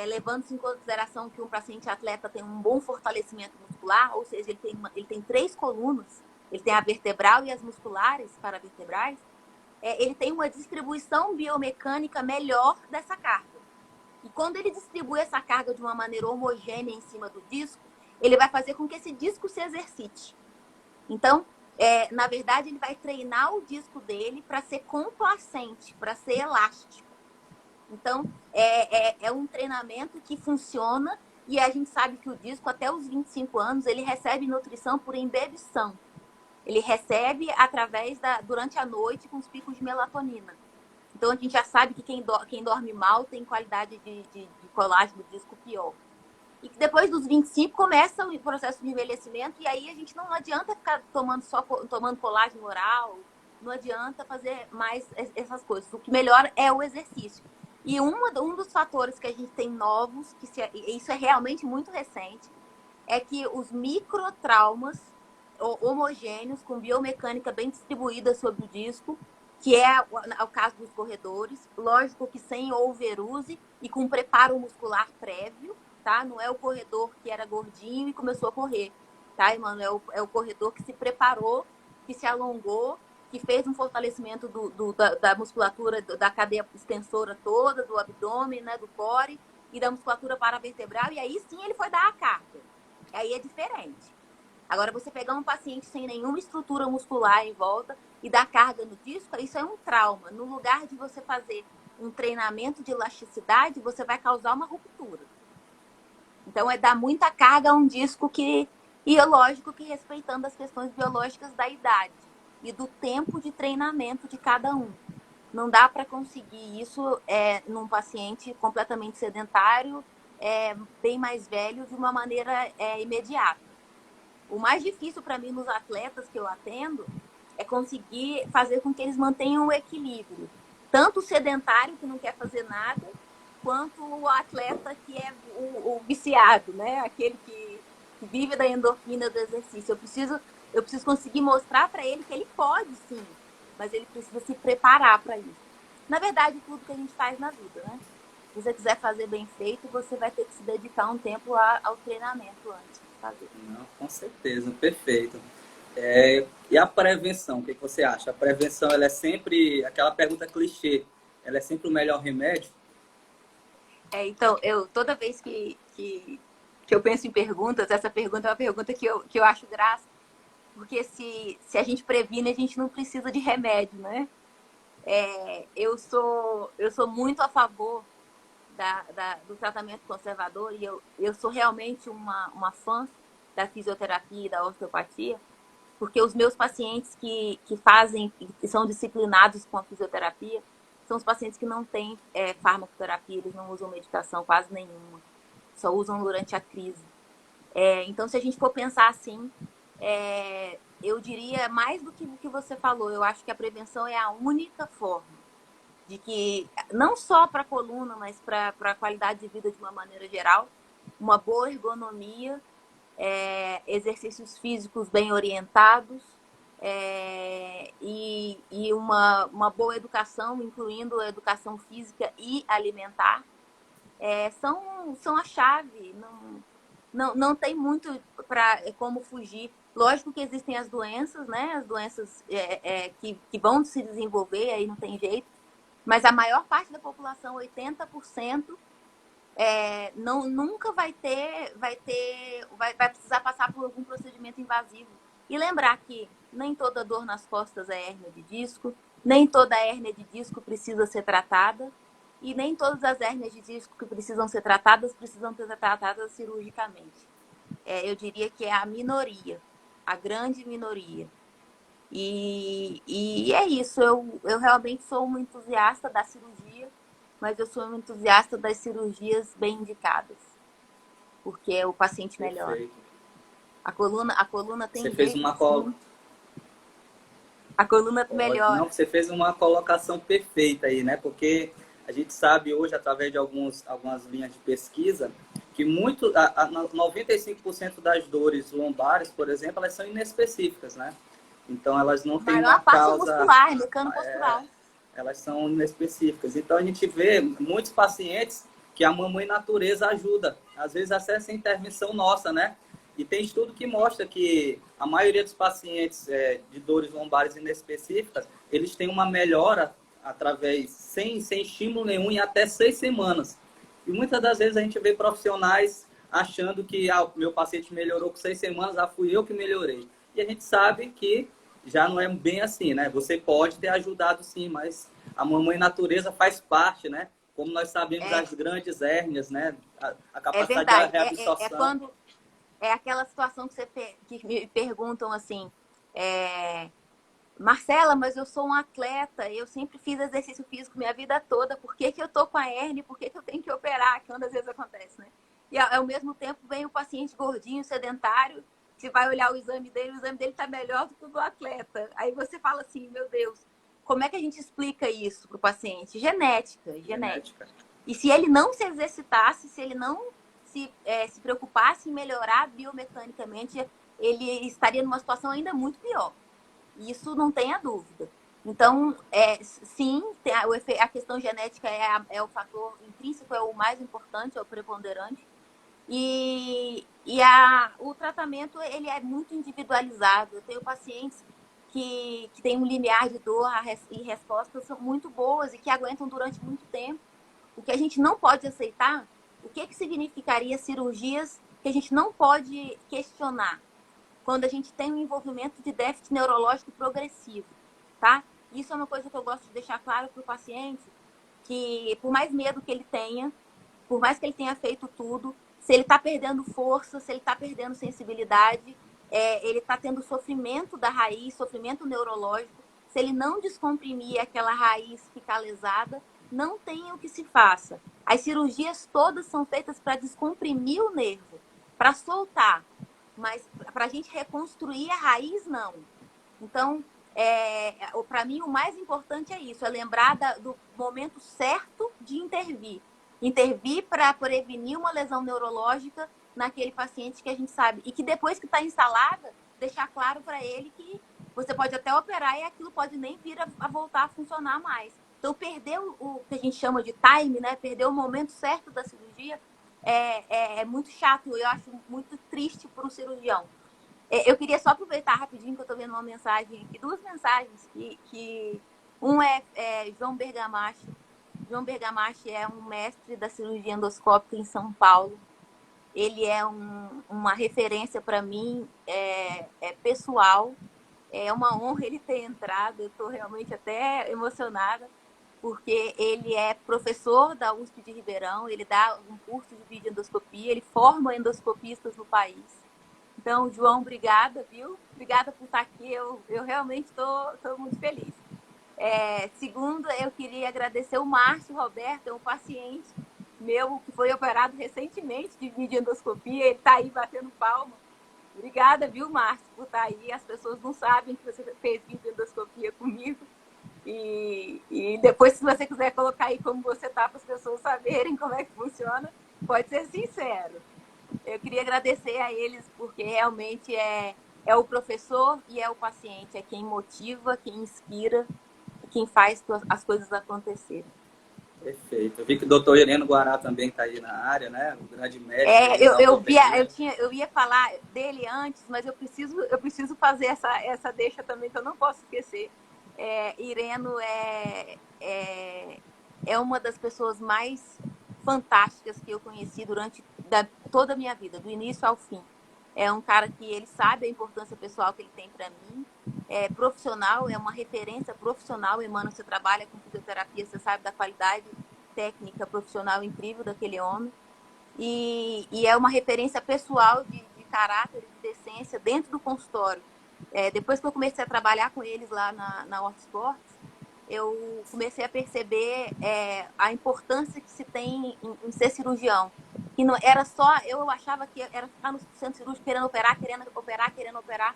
levando-se em consideração que um paciente atleta tem um bom fortalecimento muscular, ou seja, ele tem 3 colunas, ele tem a vertebral e as musculares paravertebrais, ele tem uma distribuição biomecânica melhor dessa carga. E quando ele distribui essa carga de uma maneira homogênea em cima do disco, ele vai fazer com que esse disco se exercite. Então, na verdade, ele vai treinar o disco dele para ser complacente, para ser elástico. Então, é um treinamento que funciona e a gente sabe que o disco, até os 25 anos, ele recebe nutrição por embebição. Ele recebe durante a noite com os picos de melatonina. Então, a gente já sabe que quem dorme mal tem qualidade de colágeno do disco pior. E que depois dos 25 começa o processo de envelhecimento e aí a gente não adianta ficar tomando colágeno oral, não adianta fazer mais essas coisas. O que melhora é o exercício. E um dos fatores que a gente tem novos, isso é realmente muito recente, é que os microtraumas homogêneos, com biomecânica bem distribuída sobre o disco, que é o caso dos corredores, lógico que sem overuse e com preparo muscular prévio, tá? Não é o corredor que era gordinho e começou a correr, tá, Emanuel? É o corredor que se preparou, que se alongou, que fez um fortalecimento da musculatura, da cadeia extensora toda, do abdômen, né, do core e da musculatura paravertebral, e aí sim ele foi dar a carga. Aí é diferente. Agora, você pegar um paciente sem nenhuma estrutura muscular em volta e dar carga no disco, isso é um trauma. No lugar de você fazer um treinamento de elasticidade, você vai causar uma ruptura. Então, é dar muita carga a um disco e é lógico que respeitando as questões biológicas da idade e do tempo de treinamento de cada um. Não dá para conseguir isso num paciente completamente sedentário, bem mais velho, de uma maneira imediata. O mais difícil para mim nos atletas que eu atendo é conseguir fazer com que eles mantenham o equilíbrio. Tanto o sedentário, que não quer fazer nada, quanto o atleta que é o viciado, né? Aquele que vive da endorfina do exercício. Eu preciso conseguir mostrar para ele que ele pode sim, mas ele precisa se preparar para isso. Na verdade, tudo que a gente faz na vida, né? Se você quiser fazer bem feito, você vai ter que se dedicar um tempo ao treinamento antes de fazer. Não, com certeza, perfeito. E a prevenção, o que você acha? A prevenção, ela é sempre aquela pergunta clichê, ela é sempre o melhor remédio? Então, toda vez que eu penso em perguntas, essa pergunta é uma pergunta que eu acho graça, porque se a gente previne, a gente não precisa de remédio, né? Eu sou muito a favor do tratamento conservador e eu sou realmente uma fã da fisioterapia e da osteopatia, porque os meus pacientes que são disciplinados com a fisioterapia, são os pacientes que não têm farmacoterapia, eles não usam medicação quase nenhuma, só usam durante a crise. Então, se a gente for pensar assim, eu diria mais do que o que você falou, eu acho que a prevenção é a única forma de que, não só para a coluna, mas para a qualidade de vida de uma maneira geral, uma boa ergonomia, exercícios físicos bem orientados e uma boa educação, incluindo a educação física e alimentar, são a chave. Não tem muito como fugir. Lógico que existem as doenças, né? As doenças que vão se desenvolver, aí não tem jeito. Mas a maior parte da população, 80%, nunca vai precisar passar por algum procedimento invasivo. E lembrar que nem toda dor nas costas é hérnia de disco, nem toda hérnia de disco precisa ser tratada, e nem todas as hérnias de disco que precisam ser tratadas precisam ser tratadas cirurgicamente. Eu diria que é a minoria, a grande minoria. E é isso, eu realmente sou uma entusiasta da cirurgia, mas eu sou uma entusiasta das cirurgias bem indicadas, porque o paciente melhora. Perfeito. A coluna tem Você fez jeito, uma sim. A coluna melhora. Não, você fez uma colocação perfeita aí, né? Porque a gente sabe hoje, através de algumas linhas de pesquisa, que 95% das dores lombares, por exemplo, elas são inespecíficas, né? Então, elas não têm uma causa... muscular, mecano postural. Elas são inespecíficas. Então, a gente vê muitos pacientes que a mamãe natureza ajuda. Às vezes, até sem intervenção nossa, né? E tem estudo que mostra que a maioria dos pacientes de dores lombares inespecíficas, eles têm uma melhora sem estímulo nenhum em até 6 semanas. E muitas das vezes a gente vê profissionais achando que meu paciente melhorou com 6 semanas, fui eu que melhorei. E a gente sabe que já não é bem assim, né? Você pode ter ajudado sim, mas a mamãe natureza faz parte, né? Como nós sabemos das grandes hérnias, né? A capacidade de reabsorção. É aquela situação que me perguntam assim, Marcela, mas eu sou um atleta, eu sempre fiz exercício físico minha vida toda, por que eu tô com a hérnia, por que eu tenho que operar? Que às vezes acontece, né? E ao mesmo tempo vem o paciente gordinho, sedentário, você vai olhar o exame dele tá melhor do que o do atleta. Aí você fala assim, meu Deus, como é que a gente explica isso pro paciente? Genética. E se ele não se exercitasse, se ele não se preocupasse em melhorar biomecanicamente, ele estaria numa situação ainda muito pior. Isso não tenha dúvida. Então, sim, a questão genética é o fator intrínseco, é o mais importante, é o preponderante. O tratamento ele é muito individualizado. Eu tenho pacientes que têm um limiar de dor e respostas são muito boas e que aguentam durante muito tempo. O que a gente não pode aceitar, o que significaria cirurgias que a gente não pode questionar quando a gente tem um envolvimento de déficit neurológico progressivo, tá? Isso é uma coisa que eu gosto de deixar claro para o paciente, que por mais medo que ele tenha, por mais que ele tenha feito tudo, se ele está perdendo força, se ele está perdendo sensibilidade, ele está tendo sofrimento da raiz, sofrimento neurológico, se ele não descomprimir aquela raiz ficar lesada, não tem o que se faça. As cirurgias todas são feitas para descomprimir o nervo, para soltar, mas para a gente reconstruir a raiz, não. Então, para mim, o mais importante é isso, é lembrar do momento certo de intervir. Intervir para prevenir uma lesão neurológica naquele paciente que a gente sabe. E que depois que está instalada, deixar claro para ele que você pode até operar e aquilo pode nem vir a voltar a funcionar mais. Então, perder o que a gente chama de time, né? Perder o momento certo da cirurgia é muito chato. Eu acho muito triste para o cirurgião. Eu queria só aproveitar rapidinho que eu estou vendo uma mensagem aqui, 2 mensagens, um é João Bergamachi. João Bergamachi é um mestre da cirurgia endoscópica em São Paulo. Ele é uma referência para mim, pessoal. É uma honra ele ter entrado, eu estou realmente até emocionada, porque ele é professor da USP de Ribeirão, ele dá um curso de videoendoscopia, ele forma endoscopistas no país. Então, João, obrigada, viu? Obrigada por estar aqui, eu realmente estou muito feliz. Segundo, eu queria agradecer o Márcio Roberto, é um paciente meu que foi operado recentemente de videoendoscopia, ele está aí batendo palma. Obrigada, viu, Márcio, por estar aí. As pessoas não sabem que você fez videoendoscopia comigo. E depois, se você quiser colocar aí como você está, para as pessoas saberem como é que funciona, pode ser sincero. Eu queria agradecer a eles, porque realmente é o professor e é o paciente, quem motiva, quem inspira, quem faz as coisas acontecerem. Perfeito. Eu vi que o doutor Ireno Guará também está aí na área, né? O grande mestre eu ia falar dele antes, mas eu preciso fazer essa deixa também, que eu não posso esquecer. Ireno é uma das pessoas mais fantásticas que eu conheci durante toda a minha vida, do início ao fim. É um cara que ele sabe a importância pessoal que ele tem para mim. É profissional, é uma referência profissional. Emmanuel, você trabalha com fisioterapia, você sabe da qualidade técnica profissional incrível daquele homem. E é uma referência pessoal de caráter, de decência dentro do consultório. Depois que eu comecei a trabalhar com eles lá na Horta Esportes, eu comecei a perceber a importância que se tem em ser cirurgião. Que não era só, eu achava que era ficar no centro cirúrgico querendo operar.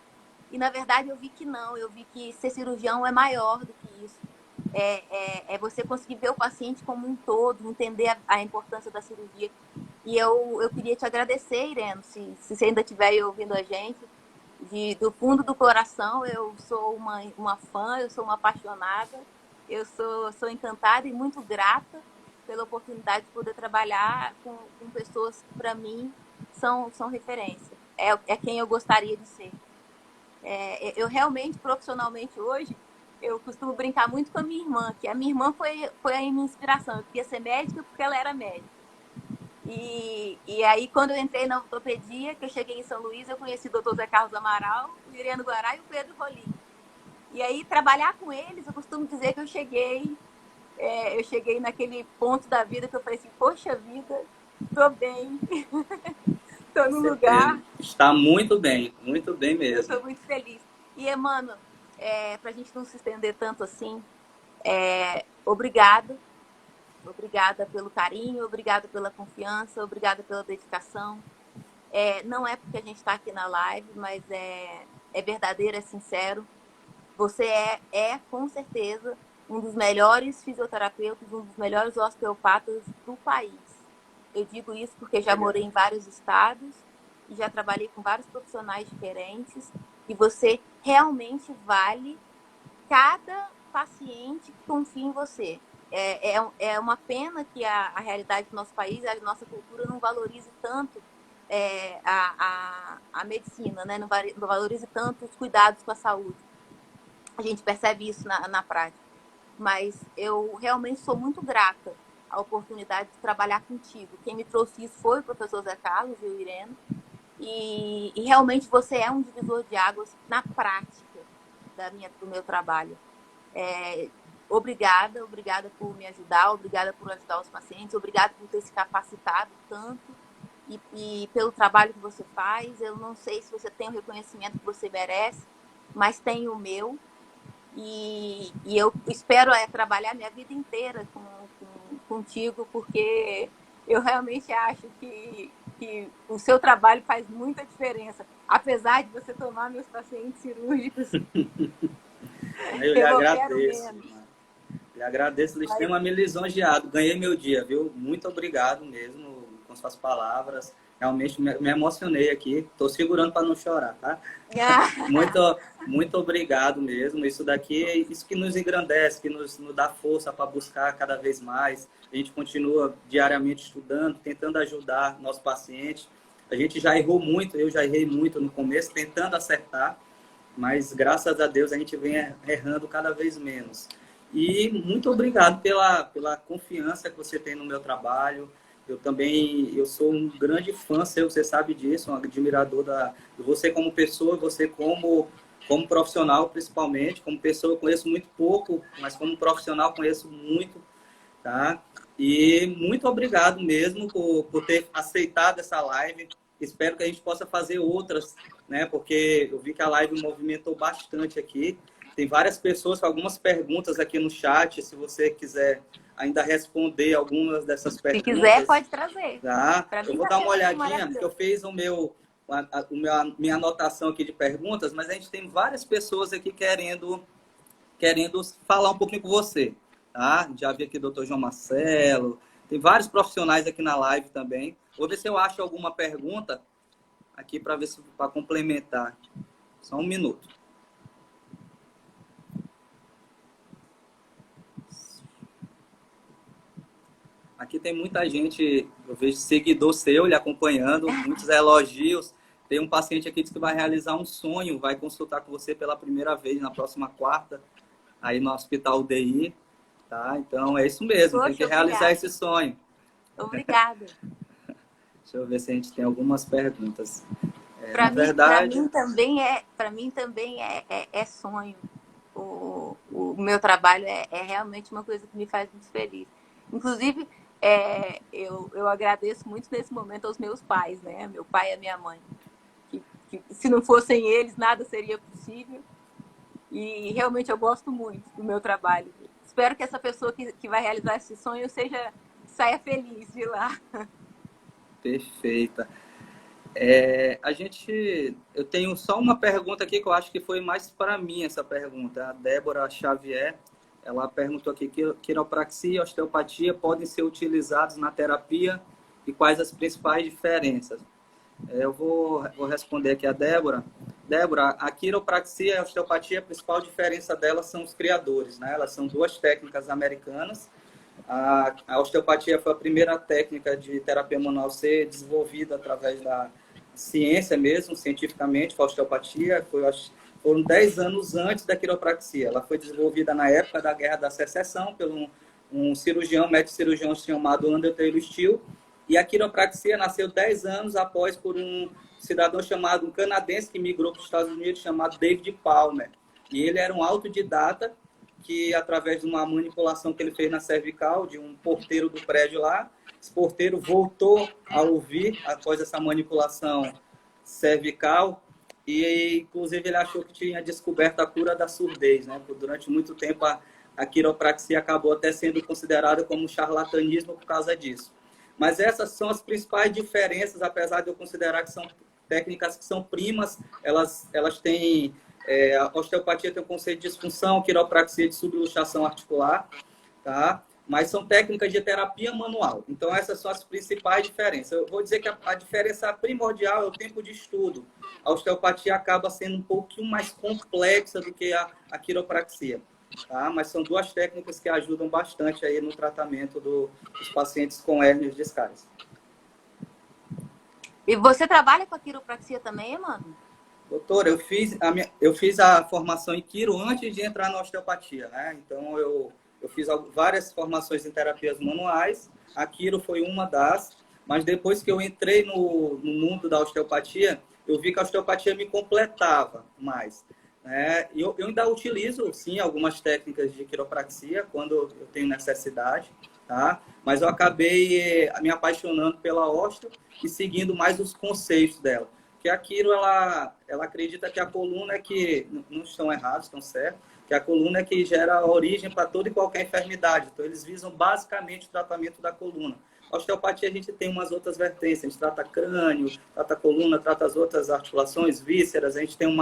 E na verdade eu vi que não, eu vi que ser cirurgião é maior do que isso. É você conseguir ver o paciente como um todo, entender a importância da cirurgia. E eu queria te agradecer, Irene, se você ainda estiver aí ouvindo a gente, do fundo do coração. Eu sou uma fã, eu sou uma apaixonada, eu sou encantada e muito grata pela oportunidade de poder trabalhar com pessoas que, para mim, são referência. É quem eu gostaria de ser. Eu realmente, profissionalmente, hoje, eu costumo brincar muito com a minha irmã, que a minha irmã foi a minha inspiração. Eu queria ser médica porque ela era médica. E aí, quando eu entrei na ortopedia, que eu cheguei em São Luís, eu conheci o Dr. Zé Carlos Amaral, o Ireno Guará e o Pedro Rolim. E aí, trabalhar com eles, eu costumo dizer que eu cheguei naquele ponto da vida que eu falei assim, poxa vida, tô bem, tô no lugar. Está muito bem mesmo. Eu estou muito feliz. E, Emmanuel, para a gente não se estender tanto assim, obrigada. Obrigada pelo carinho, obrigada pela confiança, obrigada pela dedicação. Não é porque a gente está aqui na live, mas é verdadeiro, é sincero. Você com certeza, um dos melhores fisioterapeutas, um dos melhores osteopatas do país. Eu digo isso porque já morei em vários estados e já trabalhei com vários profissionais diferentes. E você realmente vale cada paciente que confia em você. É uma pena que a realidade do nosso país, a nossa cultura não valorize tanto a medicina, né? Não valorize tanto os cuidados com a saúde. A gente percebe isso na prática. Mas eu realmente sou muito grata à oportunidade de trabalhar contigo. Quem me trouxe isso foi o professor Zé Carlos e o Irene. E realmente você é um divisor de águas na prática do meu trabalho. Obrigada por me ajudar, obrigada por ajudar os pacientes, obrigada por ter se capacitado tanto e pelo trabalho que você faz. Eu não sei se você tem o reconhecimento que você merece, mas tem o meu. E eu espero trabalhar minha vida inteira contigo, porque eu realmente acho que o seu trabalho faz muita diferença. Apesar de você tomar meus pacientes cirúrgicos. Eu lhe agradeço. Lhe agradeço extremamente lisonjeado. Ganhei meu dia, viu? Muito obrigado mesmo com suas palavras. Realmente me emocionei aqui. Estou segurando para não chorar, tá? Muito obrigado mesmo. Isso daqui é isso que nos engrandece, que nos dá força para buscar cada vez mais. A gente continua diariamente estudando, tentando ajudar nosso paciente. A gente já errou muito, eu já errei muito no começo, tentando acertar. Mas, graças a Deus, a gente vem errando cada vez menos. E muito obrigado pela confiança que você tem no meu trabalho. Eu sou um grande fã seu, você sabe disso, um admirador de você como pessoa, você como profissional, principalmente. Como pessoa, eu conheço muito pouco, mas como profissional, conheço muito. Tá? E muito obrigado mesmo por ter aceitado essa live. Espero que a gente possa fazer outras, né? Porque eu vi que a live movimentou bastante aqui. Tem várias pessoas com algumas perguntas aqui no chat. Se você quiser ainda responder algumas dessas perguntas. Se quiser, pode trazer. Tá? Eu vou dar uma olhadinha, porque eu fiz minha anotação aqui de perguntas, mas a gente tem várias pessoas aqui querendo falar um pouquinho com você. Tá? Já vi aqui o Dr. João Marcelo. Tem vários profissionais aqui na live também. Vou ver se eu acho alguma pergunta aqui para complementar. Só um minuto. Aqui tem muita gente, eu vejo seguidor seu lhe acompanhando, muitos elogios. Tem um paciente aqui que diz que vai realizar um sonho, vai consultar com você pela primeira vez na próxima quarta, aí no Hospital UDI, tá? Então é isso mesmo, Poxa, tem que realizar esse sonho. Obrigada. Deixa eu ver se a gente tem algumas perguntas. Para Na verdade, mim também é sonho. O meu trabalho é realmente uma coisa que me faz muito feliz. Inclusive, eu agradeço muito nesse momento aos meus pais, né? Meu pai e a minha mãe. Que se não fossem eles, nada seria possível. E realmente eu gosto muito do meu trabalho. Espero que essa pessoa que vai realizar esse sonho saia feliz de lá. perfeita. Eu tenho só uma pergunta aqui que eu acho que foi mais para mim essa pergunta. A Débora Xavier, ela perguntou aqui: quiropraxia e osteopatia podem ser utilizados na terapia e quais as principais diferenças? Eu vou responder aqui a Débora. Débora, a quiropraxia e a osteopatia, a principal diferença delas são os criadores, né? Elas são duas técnicas americanas. A osteopatia foi a primeira técnica de terapia manual a ser desenvolvida através da ciência mesmo, cientificamente, a osteopatia. Foram 10 anos antes da quiropraxia. Ela foi desenvolvida na época da Guerra da Secessão por um cirurgião, médico cirurgião chamado Under Taylor Still. E a quiropraxia nasceu 10 anos após por um cidadão um canadense que migrou para os Estados Unidos, chamado David Palmer. E ele era um autodidata que, através de uma manipulação que ele fez na cervical, de um porteiro do prédio lá, esse porteiro voltou a ouvir após essa manipulação cervical e, inclusive, ele achou que tinha descoberto a cura da surdez, né? Durante muito tempo, a quiropraxia acabou até sendo considerada como charlatanismo por causa disso. Mas essas são as principais diferenças, apesar de eu considerar que são técnicas que são primas, elas têm... a osteopatia tem o conceito de disfunção, a quiropraxia de subluxação articular, tá? Mas são técnicas de terapia manual. Então, essas são as principais diferenças. Eu vou dizer que a diferença primordial é o tempo de estudo. A osteopatia acaba sendo um pouquinho mais complexa do que a quiropraxia. Tá? Mas são duas técnicas que ajudam bastante aí no tratamento dos pacientes com hérnias discais. E você trabalha com a quiropraxia também, mano? Doutora, eu fiz a formação em quiro antes de entrar na osteopatia, né? Então, eu fiz várias formações em terapias manuais. A quiro foi uma das, mas depois que eu entrei no mundo da osteopatia, eu vi que a osteopatia me completava mais. Eu ainda utilizo, sim, algumas técnicas de quiropraxia quando eu tenho necessidade, tá? Mas eu acabei me apaixonando pela osteo e seguindo mais os conceitos dela. Porque a quiro, ela acredita que a coluna é que, não estão errados, estão certos, que a coluna é que gera a origem para toda e qualquer enfermidade. Então, eles visam basicamente o tratamento da coluna. A osteopatia, a gente tem umas outras vertentes, a gente trata crânio, trata coluna, trata as outras articulações, vísceras, a gente tem um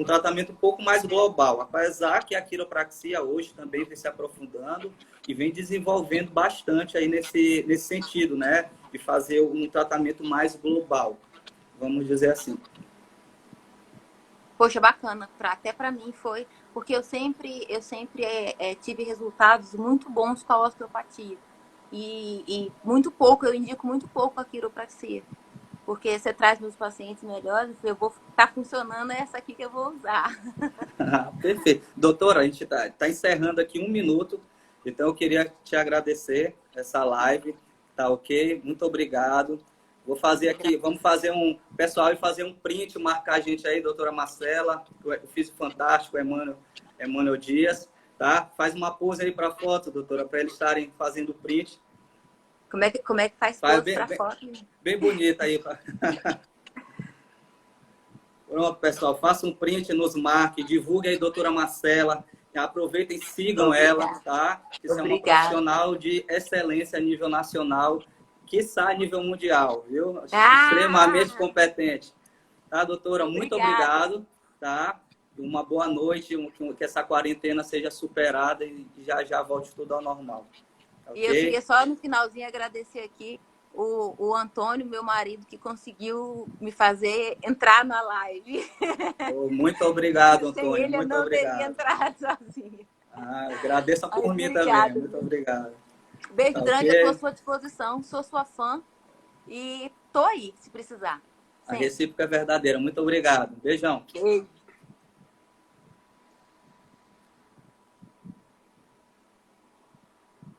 tratamento um pouco mais global, apesar que a quiropraxia hoje também vem se aprofundando e vem desenvolvendo bastante aí nesse sentido, né? De fazer um tratamento mais global, vamos dizer assim. Poxa, bacana. Até para mim foi, porque eu sempre tive resultados muito bons com a osteopatia. E muito pouco, eu indico muito pouco a quiropraxia. Porque você traz meus pacientes melhores, eu vou estar funcionando, é essa aqui que eu vou usar. Perfeito. Doutora, a gente está encerrando aqui 1 minuto, então eu queria te agradecer essa live, tá ok? Muito obrigado. Vou fazer aqui, vamos fazer pessoal, e fazer um print, marcar a gente aí, doutora Marcela, o Físico Fantástico, Emmanuel Dias, tá? Faz uma pose aí para foto, doutora, para eles estarem fazendo o print. Como é que faz pose para foto? Bem bonita aí. Pronto, pessoal, faça um print, nos marque, divulgue aí, doutora Marcela, aproveitem e sigam ela, tá? Isso é uma profissional de excelência a nível nacional, quiçá a nível mundial, viu? Extremamente competente. Tá, doutora? Muito obrigado, tá? Uma boa noite, que essa quarentena seja superada e já volte tudo ao normal. Okay? E eu queria só no finalzinho agradecer aqui o Antônio, meu marido, que conseguiu me fazer entrar na live. Muito obrigado, Antônio. Sem ele muito eu não obrigado. teria entrado sozinha. Agradeço por mim também. Muito obrigado. Beijo Tá grande, ok? eu tô à sua disposição, sou sua fã e tô aí, se precisar. A Sempre. recíproca é verdadeira. Muito obrigado. Beijão. Beijo.